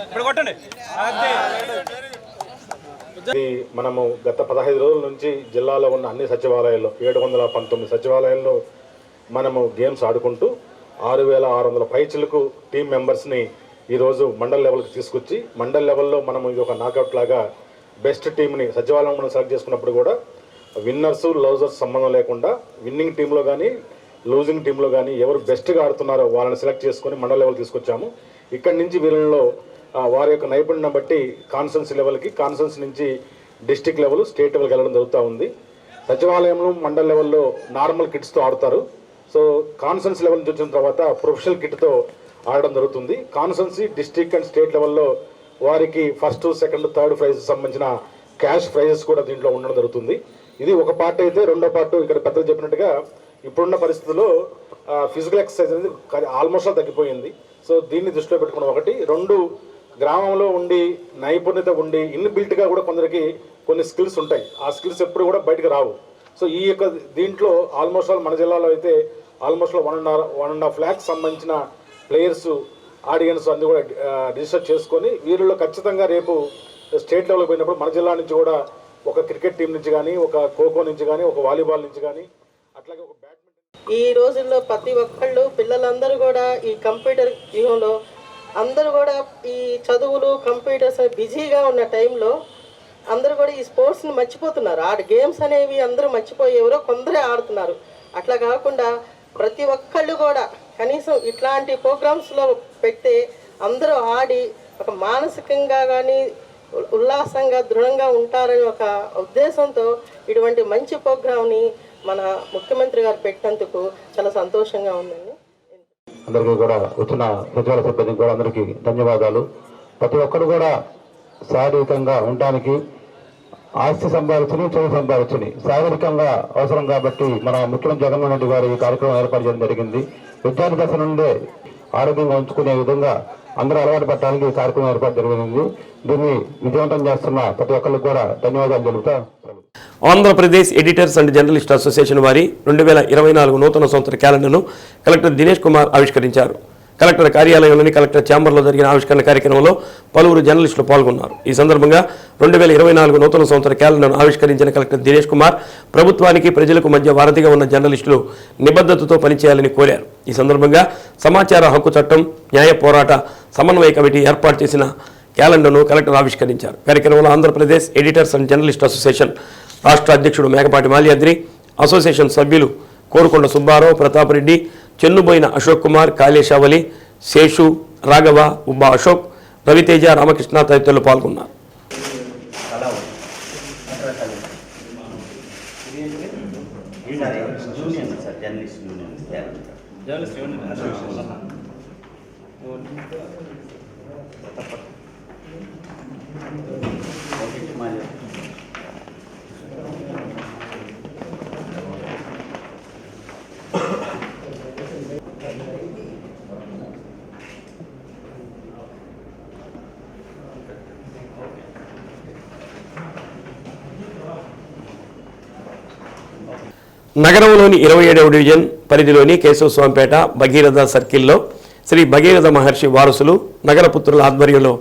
ఇప్పుడు కొట్టండి. మనము గత 15 రోజుల నుంచి జిల్లాలో ఉన్న అన్ని సచివాలయాల్లో 719 సచివాలయాల్లో మనము గేమ్స్ ఆడుకుంటూ 6,600 పైచిలకు టీం మెంబర్స్ని ఈరోజు మండల్ లెవెల్కి తీసుకొచ్చి మండల్ లెవెల్లో మనం ఇది ఒక నాకౌట్ లాగా బెస్ట్ టీంని సచివాలయం మనం సెలెక్ట్ చేసుకున్నప్పుడు కూడా విన్నర్సు లూజర్స్ సంబంధం లేకుండా విన్నింగ్ టీంలో కానీ లూజింగ్ టీంలో కానీ ఎవరు బెస్ట్గా ఆడుతున్నారో వాళ్ళని సెలెక్ట్ చేసుకొని మండల్ లెవెల్ తీసుకొచ్చాము. ఇక్కడి నుంచి వీళ్ళలో వారి యొక్క నైపుణ్యం బట్టి కాన్ఫరెన్స్ లెవెల్కి, కాన్ఫరెన్స్ నుంచి డిస్టిక్ లెవెల్, స్టేట్ లెవెల్కి వెళ్ళడం జరుగుతూ ఉంది. సచివాలయంలో మండల్ లెవెల్లో నార్మల్ కిట్స్తో ఆడతారు. సో కాన్ఫరెన్స్ లెవెల్ నుంచి వచ్చిన తర్వాత ప్రొఫెషనల్ కిట్తో ఆడడం జరుగుతుంది. కాన్ఫరెన్సీ, డిస్టిక్ అండ్ స్టేట్ లెవెల్లో వారికి ఫస్ట్, సెకండ్, థర్డ్ ప్రైజ్ సంబంధించిన క్యాష్ ప్రైజెస్ కూడా దీంట్లో ఉండడం జరుగుతుంది. ఇది ఒక పార్ట్ అయితే, రెండో పార్ట్ ఇక్కడ పెద్దలు చెప్పినట్టుగా ఇప్పుడున్న పరిస్థితుల్లో ఫిజికల్ ఎక్సర్సైజ్ అనేది ఆల్మోస్ట్ తగ్గిపోయింది. సో దీన్ని దృష్టిలో పెట్టుకున్న ఒకటి, రెండు గ్రామంలో ఉండి నైపుణ్యత ఉండి ఇన్బిల్ట్గా కూడా కొందరికి కొన్ని స్కిల్స్ ఉంటాయి. ఆ స్కిల్స్ ఎప్పుడు కూడా బయటకు రావు. సో ఈ యొక్క దీంట్లో ఆల్మోస్ట్ ఆల్ మన జిల్లాలో అయితే ఆల్మోస్ట్ 1.5 lakhs సంబంధించిన ప్లేయర్స్, ఆడియన్స్ అన్ని కూడా రిజిస్టర్ చేసుకొని వీరిలో ఖచ్చితంగా రేపు స్టేట్ లెవెల్కి పోయినప్పుడు మన జిల్లా నుంచి కూడా ఒక క్రికెట్ టీం నుంచి కానీ, ఒక ఖోఖో నుంచి కానీ, ఒక వాలీబాల్ నుంచి కానీ, అట్లాగే ఒక బ్యాడ్మింటన్. ఈ రోజుల్లో ప్రతి ఒక్కళ్ళు పిల్లలందరూ కూడా ఈ కంప్యూటర్ యుగంలో అందరూ కూడా ఈ చదువులు కంప్యూటర్స్ బిజీగా ఉన్న టైంలో అందరూ కూడా ఈ స్పోర్ట్స్ని మర్చిపోతున్నారు. గేమ్స్ అనేవి అందరూ మర్చిపోయి ఎవరో కొందరే ఆడుతున్నారు. అట్లా కాకుండా ప్రతి ఒక్కళ్ళు కూడా కనీసం ఇట్లాంటి ప్రోగ్రామ్స్లో పెడితే అందరూ ఆడి ఒక మానసికంగా కానీ ఉల్లాసంగా దృఢంగా ఉంటారని ఒక ఉద్దేశంతో ఇటువంటి మంచి ప్రోగ్రామ్ని మన ముఖ్యమంత్రి గారు పెట్టినందుకు చాలా సంతోషంగా ఉందండి. అందరికీ కూడా వచ్చిన సచివాలయ సిబ్బందికి కూడా అందరికీ ధన్యవాదాలు. ప్రతి ఒక్కరు కూడా శారీరకంగా ఉండడానికి ఆస్తి సంపాదించుని, చదువు సంపాదించుని శారీరకంగా అవసరం కాబట్టి మన ముఖ్యమంత్రి జగన్మోహన్ రెడ్డి గారు ఈ కార్యక్రమం ఏర్పాటు చేయడం జరిగింది. విద్యార్థి దశ నుండే ఆరోగ్యంగా ఉంచుకునే విధంగా అందరూ అలవాటు పట్టడానికి ఈ కార్యక్రమం ఏర్పాటు జరిగింది. దీన్ని విజయవంతం చేస్తున్న ప్రతి ఒక్కరికి కూడా ధన్యవాదాలు తెలుపుతా. Andhra Pradesh editors and journalist association వారి 2024 నూతన సంవత్సర క్యాలెండర్ను కలెక్టర్ దినేష్ కుమార్ ఆవిష్కరించారు. కలెక్టర్ కార్యాలయంలోని కలెక్టర్ ఛాంబర్లో జరిగిన ఆవిష్కరణ కార్యక్రమంలో పలువురు జర్నలిస్టులు పాల్గొన్నారు. ఈ సందర్భంగా 2024 నూతన సంవత్సర క్యాలెండర్ను ఆవిష్కరించిన కలెక్టర్ దినేష్ కుమార్ ప్రభుత్వానికి ప్రజలకు మధ్య వారధిగా ఉన్న జర్నలిస్టులు నిబద్ధతతో పనిచేయాలని కోరారు. ఈ సందర్భంగా సమాచార హక్కు చట్టం, న్యాయ పోరాట సమన్వయ కమిటీ ఏర్పాటు చేసిన క్యాలెండర్ను కలెక్టర్ ఆవిష్కరించారు. కార్యక్రమంలో Andhra Pradesh editors and journalist association రాష్ట్ర అధ్యక్షుడు మేకపాటి మాల్యాద్రి, అసోసియేషన్ సభ్యులు కోరుకొండ సుబ్బారావు, ప్రతాప్ రెడ్డి, చెన్నుబోయిన అశోక్ కుమార్, కాళేశావలి, శేషు, రాఘవ, ఉబ్బా అశోక్, రవితేజ, రామకృష్ణ తదితరులు పాల్గొన్నారు. నగరంలోని 27వ డివిజన్ పరిధిలోని కేశవస్వామిపేట భగీరథ సర్కిల్లో శ్రీ భగీరథ మహర్షి వారసులు నగరపుత్రుల ఆధ్వర్యంలో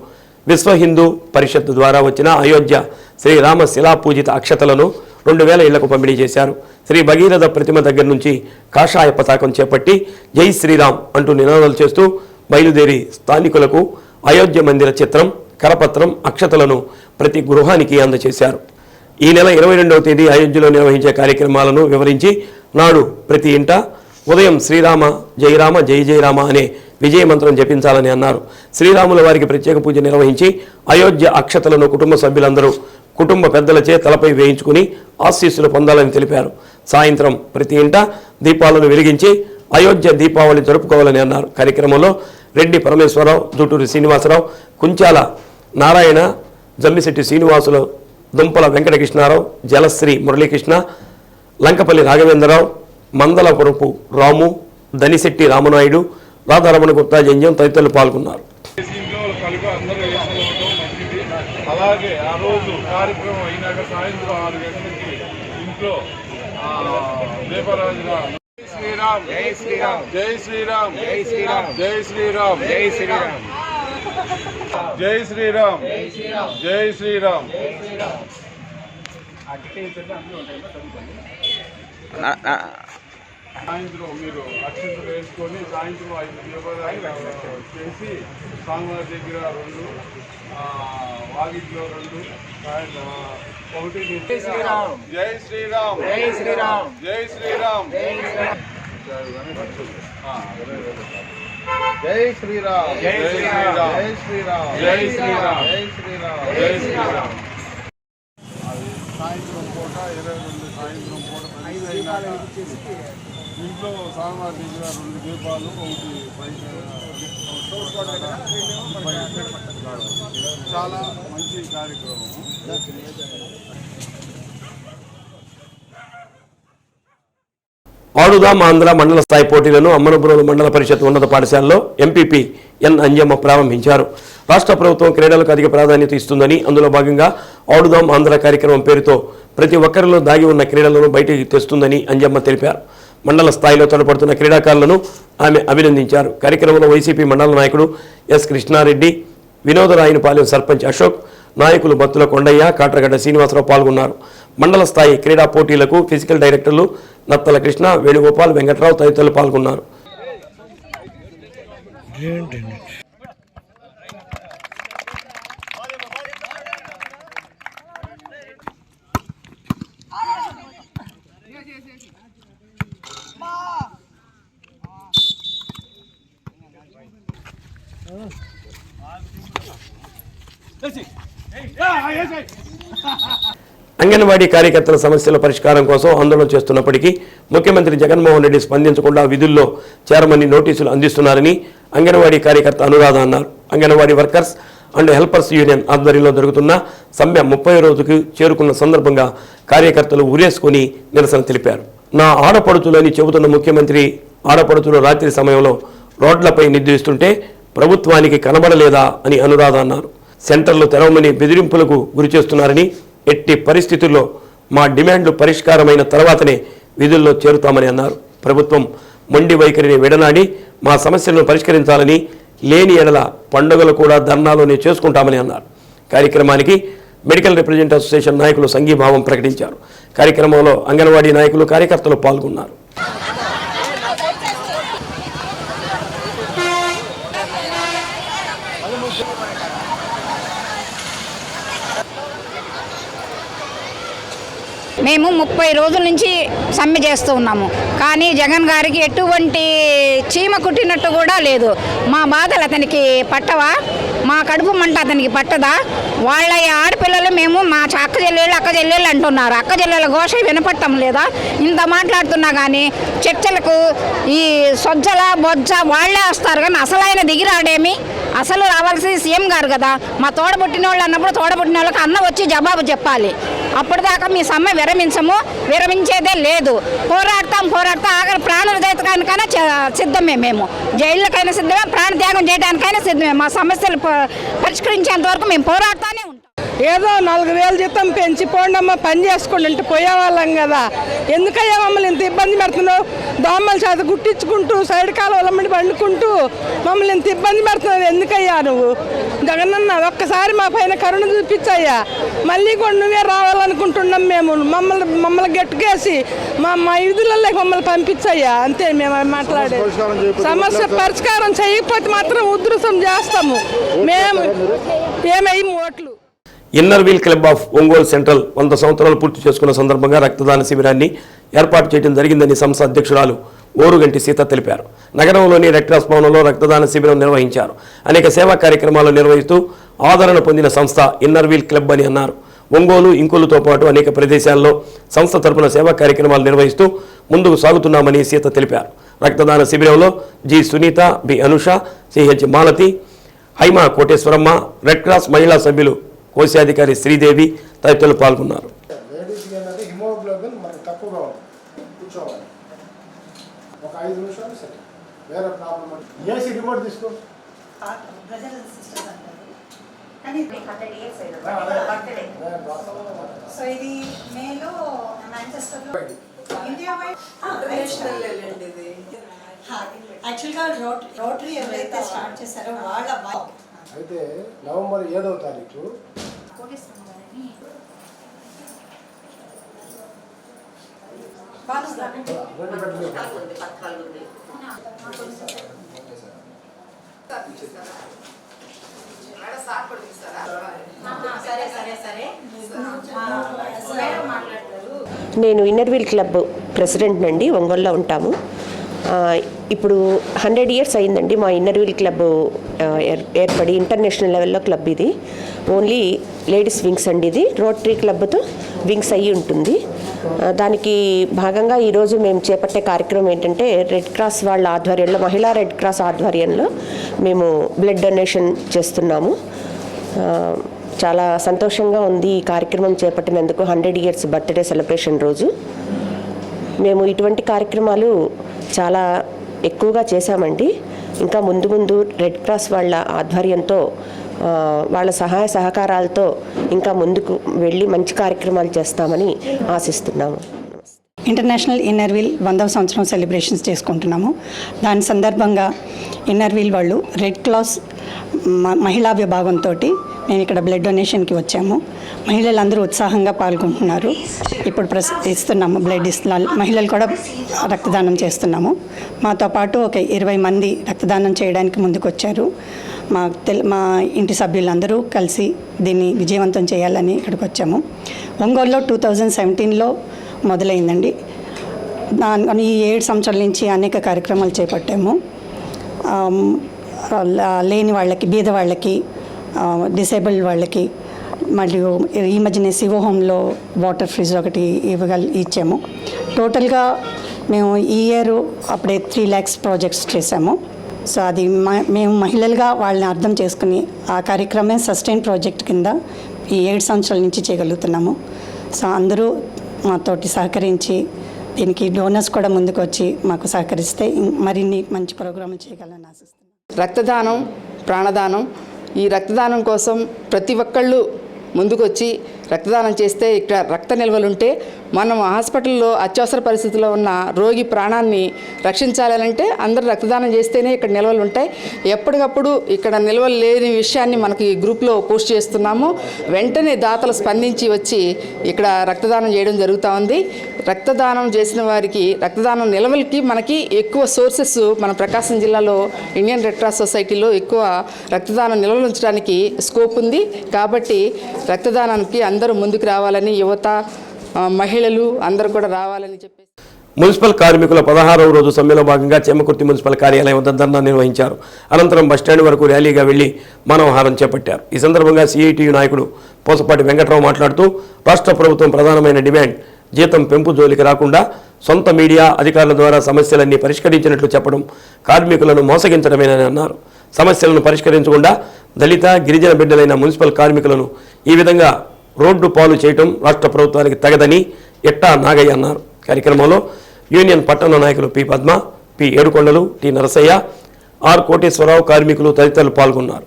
విశ్వ హిందూ పరిషత్ ద్వారా వచ్చిన అయోధ్య శ్రీరామ శిలా పూజిత అక్షతలను 2000 ఇళ్లకు పంపిణీ చేశారు. శ్రీ భగీరథ ప్రతిమ దగ్గర నుంచి కాషాయ పతాకం చేపట్టి జై శ్రీరామ్ అంటూ నినాదాలు చేస్తూ బయలుదేరి స్థానికులకు అయోధ్య మందిర చిత్రం, కరపత్రం, అక్షతలను ప్రతి గృహానికి అందజేశారు. ఈ నెల 22వ తేదీ అయోధ్యలో నిర్వహించే కార్యక్రమాలను వివరించి నాడు ప్రతి ఇంట ఉదయం శ్రీరామ జయరామ జై జయరామ అనే విజయ మంత్రం జపించాలని అన్నారు. శ్రీరాముల వారికి ప్రత్యేక పూజ నిర్వహించి అయోధ్య అక్షతలను కుటుంబ సభ్యులందరూ కుటుంబ పెద్దలచే తలపై వేయించుకుని ఆశీస్సులు పొందాలని తెలిపారు. సాయంత్రం ప్రతి ఇంట దీపాలను వెలిగించి అయోధ్య దీపావళి జరుపుకోవాలని అన్నారు. కార్యక్రమంలో రెడ్డి పరమేశ్వరరావు, జూటూరి శ్రీనివాసరావు, కుంచాల నారాయణ, జమ్మిశెట్టి శ్రీనివాసులు, దుంపల వెంకటకృష్ణారావు, జలశ్రీ మురళీకృష్ణ, లంకపల్లి రాఘవేంద్రరావు, మందలపురపు రాము, దనిశెట్టి రామనాయుడు, రాధారమణ గుప్తా జంజం తదితరులు పాల్గొన్నారు. అలాగే ఆ రోజు కార్యక్రమం అయినాక సాయంత్రం 6 గంటలకి ఇంట్లో దీపరాజుగా శ్రీరామ్ జై శ్రీరామ్ జై శ్రీరామ్ జై శ్రీరామ్ జై శ్రీరామ్ జై శ్రీరామ్ జై శ్రీరామ్ జై శ్రీరామ్ సాయంత్రం మీరు అక్షంతలు వేసుకొని సాయంత్రం 5 దీపాలు చేసి స్వామివారి దగ్గర 2, వాగిట్లో 2, ఒకటి జై శ్రీరామ్ జై శ్రీరామ్ జై శ్రీరామ్ జై శ్రీరామ్ జై శ్రీరామ్ జై శ్రీరామ్ జై శ్రీరామ్ జై శ్రీరామ్ జై శ్రీరామ్ జై శ్రీరామ్. సాయంత్రం పూట 22 సాయంత్రం పూట ఇంట్లో స్వామివారి దగ్గర 2 దీపాలు, ఒకటి చాలా మంచి కార్యక్రమం. ఆడుదాం ఆంధ్ర మండల స్థాయి పోటీలను అమ్మనపురం మండల పరిషత్ ఉన్నత పాఠశాలలో ఎంపీపీ ఎన్ అంజమ్మ ప్రారంభించారు. రాష్ట్ర ప్రభుత్వం క్రీడలకు అధిక ప్రాధాన్యత ఇస్తుందని, అందులో భాగంగా ఆడుదాం ఆంధ్ర కార్యక్రమం పేరుతో ప్రతి ఒక్కరిలో దాగి ఉన్న క్రీడలను బయటికి తెస్తుందని అంజమ్మ తెలిపారు. మండల స్థాయిలో తోడ్పడుతున్న క్రీడాకారులను ఆమె అభినందించారు. కార్యక్రమంలో వైసీపీ మండల నాయకుడు ఎస్ కృష్ణారెడ్డి, వినోదరాయనపాలెం సర్పంచ్ అశోక్, నాయకులు బత్తుల కొండయ్య, కాట్రగడ్డ శ్రీనివాసరావు పాల్గొన్నారు. మండల స్థాయి క్రీడా పోటీలకు ఫిజికల్ డైరెక్టర్లు నత్తల కృష్ణ, వేణుగోపాల్, వెంకట్రావు తదితరులు పాల్గొన్నారు. అంగన్వాడీ కార్యకర్తల సమస్యల పరిష్కారం కోసం ఆందోళన చేస్తున్నప్పటికీ ముఖ్యమంత్రి జగన్మోహన్ రెడ్డి స్పందించకుండా విధుల్లో చేరమని నోటీసులు అందిస్తున్నారని అంగన్వాడీ కార్యకర్త అనురాధ అన్నారు. Anganwadi workers and helpers union ఆధ్వర్యంలో జరుగుతున్న సమ్మె 30వ రోజుకు చేరుకున్న సందర్భంగా కార్యకర్తలు ఉరేసుకుని నిరసన తెలిపారు. నా ఆడపడుచులని చెబుతున్న ముఖ్యమంత్రి ఆడపడుచులు రాత్రి సమయంలో రోడ్లపై నిద్రిస్తుంటే ప్రభుత్వానికి కనబడలేదా అని అనురాధ అన్నారు. సెంటర్లు తెరవమని బెదిరింపులకు గురిచేస్తున్నారని, ఎట్టి పరిస్థితుల్లో మా డిమాండ్లు పరిష్కారమైన తర్వాతనే విధుల్లో చేరుతామని అన్నారు. ప్రభుత్వం మొండి వైఖరిని విడనాడి మా సమస్యలను పరిష్కరించాలని, లేని ఎడల పండుగలు కూడా ధర్నాలోనే చేసుకుంటామని అన్నారు. కార్యక్రమానికి మెడికల్ రిప్రజెంటేటివ్ అసోసియేషన్ నాయకులు సంఘీభావం ప్రకటించారు. కార్యక్రమంలో అంగన్వాడీ నాయకులు, కార్యకర్తలు పాల్గొన్నారు. మేము 30 రోజుల నుంచి సమ్మె చేస్తూ ఉన్నాము. కానీ జగన్ గారికి ఎటువంటి చీమ కుట్టినట్టు కూడా లేదు. మా బాధలు అతనికి పట్టవా? మా కడుపు మంట అతనికి పట్టదా? వాళ్ళ ఆడపిల్లలు మేము మా అక్క చెల్లెళ్ళు అంటున్నారు. అక్క చెల్లెల ఘోష వినపట్టం లేదా? ఇంత మాట్లాడుతున్నా కానీ చర్చలకు ఈ సొజ్జల బొజ్జ వాళ్ళే వస్తారు కానీ అసలు ఆయన దిగిరాడేమి. అసలు రావాల్సింది సీఎం గారు కదా. మా తోడబుట్టిన వాళ్ళు అన్నప్పుడు తోడబుట్టిన వాళ్ళకి అన్న వచ్చి జవాబు చెప్పాలి. అప్పటిదాకా మీ సమ్మె విరమించేదే లేదు. పోరాడతాం ఆఖరి ప్రాణాలు దయకానికైనా సిద్ధమే. మేము జైళ్ళకైనా సిద్ధమే, ప్రాణత్యాగం చేయడానికైనా సిద్ధమే. మా సమస్యలు పరిష్కరించేంత వరకు మేము పోరాడుతూనే ఉంటాం. ఏదో 4000 జీతం పెంచి పోండమ్మ పని చేసుకోండి అంటే పోయేవాళ్ళం కదా. ఎందుకయ్యా మమ్మల్ని ఇంత ఇబ్బంది పెడుతున్నావు? దోమల చేత గుట్టించుకుంటూ సైడ్ కాలువలమ్మడి పండుకుంటూ మమ్మల్ని ఇంత ఇబ్బంది పెడుతున్నావు ఎందుకయ్యా నువ్వు? జగనన్న ఒక్కసారి మా పైన కరుణ చూపించయ్యా. మళ్ళీ కూడా నువ్వే రావాలనుకుంటున్నాం మేము. మమ్మల్ని గట్టుకేసి మా విధులలో మమ్మల్ని పంపించయ్యా. అంతే మేము మాట్లాడే సమస్య పరిష్కారం చేయకపోతే మాత్రం ఉధృతం చేస్తాము. మేము ఏమయ్యి ఓట్లు. Inner wheel club of Ongole central 100 సంవత్సరాలు పూర్తి చేసుకున్న సందర్భంగా రక్తదాన శిబిరాన్ని ఏర్పాటు చేయడం జరిగిందని సంస్థ అధ్యక్షురాలు ఓరుగంటి సీత తెలిపారు. నగరంలోని రెడ్ క్రాస్ భవనంలో రక్తదాన శిబిరం నిర్వహించారు. అనేక సేవా కార్యక్రమాలు నిర్వహిస్తూ ఆదరణ పొందిన సంస్థ ఇన్నర్ వీల్ క్లబ్ అని అన్నారు. ఒంగోలు, ఇంకోలుతో పాటు అనేక ప్రదేశాల్లో సంస్థ తరపున సేవా కార్యక్రమాలు నిర్వహిస్తూ ముందుకు సాగుతున్నామని సీత తెలిపారు. రక్తదాన శిబిరంలో G Sunitha, B Anusha, CH Malathi, Haima Koteswaramma, red cross మహిళా సభ్యులు కోశాధికారి శ్రీదేవి తదితరులు పాల్గొన్నారు. లేడీస్కి ఏంటంటే హిమోగ్లోబిన్ మనకు తక్కువగా ఉంటుంది. కూర్చోవాలి ఒక 5 నిమిషాలు సరే. వేరే ప్రాబ్లం ఏసీ రిమోట్ తీసుకో. సో ఇది మేలో మాంచెస్టర్లో ఇండియా యాక్చువల్గా రోటరీ ఎవరైతే స్టార్ట్ చేశారో వాళ్ళ అయితే నవంబర్ 7వ తారీఖు నేను ఇన్నర్ వీల్ క్లబ్ ప్రెసిడెంట్ అండి. ఒంగోలులో ఉంటాము. ఇప్పుడు 100 ఇయర్స్ అయిందండి మా ఇన్నర్ వీల్ క్లబ్ ఏర్పడి. ఇంటర్నేషనల్ లెవెల్లో క్లబ్ ఇది. ఓన్లీ లేడీస్ వింగ్స్ అండి. ఇది రోటరీ క్లబ్తో వింగ్స్ అయ్యి ఉంటుంది. దానికి భాగంగా ఈరోజు మేము చేపట్టే కార్యక్రమం ఏంటంటే రెడ్ క్రాస్ వాళ్ళ ఆధ్వర్యంలో, మహిళా రెడ్ క్రాస్ ఆధ్వర్యంలో మేము బ్లడ్ డొనేషన్ చేస్తున్నాము. చాలా సంతోషంగా ఉంది ఈ కార్యక్రమం చేపట్టినందుకు. 100 ఇయర్స్ బర్త్డే సెలబ్రేషన్ రోజు మేము ఇటువంటి కార్యక్రమాలు చాలా ఎక్కువగా చేశామండి. ఇంకా ముందు రెడ్ క్రాస్ వాళ్ళ ఆధ్వర్యంతో, వాళ్ళ సహాయ సహకారాలతో ఇంకా ముందుకు వెళ్ళి మంచి కార్యక్రమాలు చేస్తామని ఆశిస్తున్నాము. ఇంటర్నేషనల్ ఇన్నర్ వీల్ 100వ సంవత్సరం సెలబ్రేషన్స్ చేసుకుంటున్నాము. దాని సందర్భంగా ఇన్నర్ వీల్ వాళ్ళు రెడ్ క్రాస్ మహిళా విభాగంతో నేను ఇక్కడ బ్లడ్ డొనేషన్కి వచ్చాము. మహిళలందరూ ఉత్సాహంగా పాల్గొంటున్నారు. ఇప్పుడు ఇస్తున్నాము బ్లడ్ మహిళలు కూడా రక్తదానం చేస్తున్నాము. మాతో పాటు ఒక 20 మంది రక్తదానం చేయడానికి ముందుకు వచ్చారు. మా ఇంటి సభ్యులందరూ కలిసి దీన్ని విజయవంతం చేయాలని ఇక్కడికి వచ్చాము. ఒంగోలులో 2017లో మొదలైందండి. ఈ 7 సంవత్సరాల నుంచి అనేక కార్యక్రమాలు చేపట్టాము. లేని వాళ్ళకి, బీద వాళ్ళకి, డిసేబుల్డ్ వాళ్ళకి, మరియు ఈ మధ్యనే శివ హోమ్లో వాటర్ ఫ్రిడ్జ్ ఒకటి ఇచ్చాము. టోటల్గా మేము ఈ ఇయర్ అప్పుడే 3 lakhs ప్రాజెక్ట్స్ చేశాము. సో అది మేము మహిళలుగా వాళ్ళని అర్థం చేసుకుని ఆ కార్యక్రమం సస్టైన్ ప్రాజెక్ట్ కింద ఈ 7 సంవత్సరాల నుంచి చేయగలుగుతున్నాము. సో అందరూ మాతోటి సహకరించి దీనికి డోనర్స్ కూడా ముందుకు వచ్చి మాకు సహకరిస్తే మరిన్ని మంచి ప్రోగ్రాములు చేయగలని ఆశిస్తున్నాను. రక్తదానం ప్రాణదానం. ఈ రక్తదానం కోసం ప్రతి ఒక్కళ్ళు ముందుకొచ్చి రక్తదానం చేస్తే ఇక్కడ రక్త నిల్వలుంటే మనం హాస్పిటల్లో అత్యవసర పరిస్థితిలో ఉన్న రోగి ప్రాణాన్ని రక్షించాలంటే అందరూ రక్తదానం చేస్తేనే ఇక్కడ నిల్వలు ఉంటాయి. ఎప్పటికప్పుడు ఇక్కడ నిల్వలు లేని విషయాన్ని మనకి గ్రూప్లో పోస్ట్ చేస్తున్నాము. వెంటనే దాతలు స్పందించి వచ్చి ఇక్కడ రక్తదానం చేయడం జరుగుతూ ఉంది. రక్తదానం చేసిన వారికి రక్తదానం నిల్వలకి మనకి ఎక్కువ సోర్సెస్ మన ప్రకాశం జిల్లాలో ఇండియన్ రెడ్ క్రాస్ సొసైటీలో ఎక్కువ రక్తదానం నిల్వలు ఉంచడానికి స్కోప్ ఉంది. కాబట్టి రక్తదానానికి అందరూ ముందుకు రావాలని, యువత, మహిళలు అందరూ కూడా రావాలని చెప్పేసి మున్సిపల్ కార్మికుల 16వ రోజు సమ్మెలో భాగంగా చెమ్మకుర్తి మున్సిపల్ కార్యాలయం వద్ద ధర్నా నిర్వహించారు. అనంతరం బస్టాండ్ వరకు ర్యాలీగా వెళ్లి మానవహారం చేపట్టారు. ఈ సందర్భంగా సిఐటియు నాయకుడు పోసపాటి వెంకట్రావు మాట్లాడుతూ రాష్ట్ర ప్రభుత్వం ప్రధానమైన డిమాండ్ జీతం పెంపు జోలికి రాకుండా సొంత మీడియా అధికారుల ద్వారా సమస్యలన్నీ పరిష్కరించినట్లు చెప్పడం కార్మికులను మోసగించడమేనని అన్నారు. సమస్యలను పరిష్కరించకుండా దళిత, గిరిజన బిడ్డలైన మున్సిపల్ కార్మికులను ఈ విధంగా రోడ్డు పాలు చేయటం రాష్ట్ర ప్రభుత్వానికి తగదని ఎట్టా నాగయ్య అన్నారు. కార్యక్రమంలో యూనియన్ పట్టణ నాయకులు P Padma, P Yedukondalu, T Narasayya, R Koteswararao, కార్మికులు తదితరులు పాల్గొన్నారు.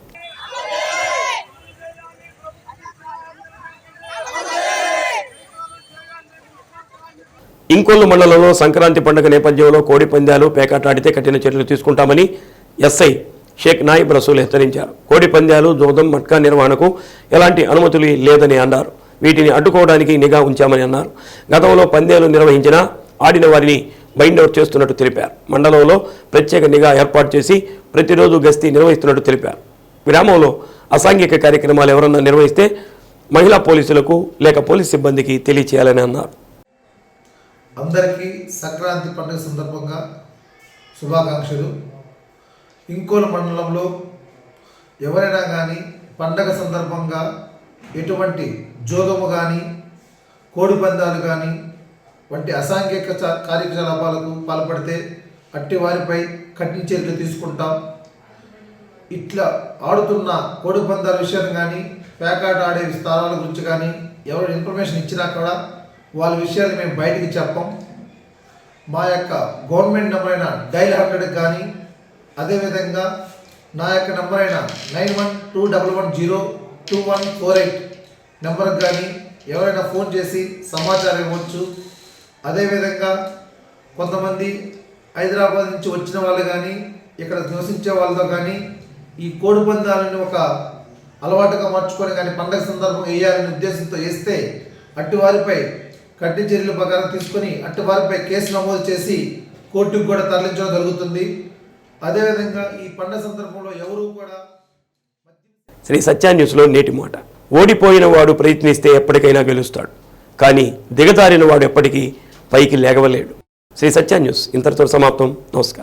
ఇంకొల్లు మండలంలో సంక్రాంతి పండుగ నేపథ్యంలో కోడి పందాలు, పేకాట ఆడితే కఠిన చర్యలు తీసుకుంటామని ఎస్ఐ షేక్ నాయిబ్ రసూల్ హెచ్చరించారు. కోడి పందాలు, జోదం, మట్కా నిర్వహణకు ఎలాంటి అనుమతులు లేదని అన్నారు. వీటిని అడ్డుకోవడానికి నిఘా ఉంచామని అన్నారు. గతంలో పందేలు నిర్వహించినా ఆడిన వారిని బైండ్ అవుట్ చేస్తున్నట్టు తెలిపారు. మండలంలో ప్రత్యేక నిఘా ఏర్పాటు చేసి ప్రతిరోజు గస్తీ నిర్వహిస్తున్నట్టు తెలిపారు. గ్రామంలో అసాంఘిక కార్యక్రమాలు ఎవరన్నా నిర్వహిస్తే మహిళా పోలీసులకు లేక పోలీస్ సిబ్బందికి తెలియచేయాలని అన్నారు. అందరికీ సంక్రాంతి పండుగ సందర్భంగా శుభాకాంక్షలు. ఇంకోల మండలంలో ఎవరైనా కానీ పండగ సందర్భంగా ఎటువంటి జోగము కానీ, కోడి పందాలు కానీ వంటి అసాంఘిక కార్యకలాపాలకు పాల్పడితే అట్టి వారిపై కఠిన చర్యలు తీసుకుంటాం. ఇట్లా ఆడుతున్న కోడి పందాల విషయం కానీ, పేకాట ఆడే స్థానాల గురించి కానీ ఎవరు ఇన్ఫర్మేషన్ ఇచ్చినా కూడా వాళ్ళ విషయాలు మేము బయటికి చెప్పం. మా యొక్క గవర్నమెంట్ నెంబర్ అయిన డైల్ 100 కానీ, అదేవిధంగా నా యొక్క నెంబర్ అయిన 9121102148 నెంబర్కి కానీ ఎవరైనా ఫోన్ చేసి సమాచారం ఇవ్వచ్చు. అదేవిధంగా కొంతమంది హైదరాబాద్ నుంచి వచ్చిన వాళ్ళు కానీ, ఇక్కడ నివసించే వాళ్ళతో కానీ ఈ కోడి పందాలను ఒక అలవాటుగా మార్చుకొని కానీ పండగ సందర్భం వేయాలనే ఉద్దేశంతో వేస్తే అట్టి వారిపై కఠిన చర్యల ప్రకారం తీసుకొని అట్టి వారిపై కేసు నమోదు చేసి కోర్టుకు కూడా తరలించడం జరుగుతుంది. అదేవిధంగా ఈ పండగ సందర్భంలో ఎవరు కూడా శ్రీ సత్య న్యూస్లో నేటి మాట. ఓడిపోయిన వాడు ప్రయత్నిస్తే ఎప్పటికైనా గెలుస్తాడు, కానీ దిగజారిన వాడు ఎప్పటికీ పైకి లేగవలేడు. శ్రీ సత్య న్యూస్ ఇంతటితో సమాప్తం. నమస్కారం.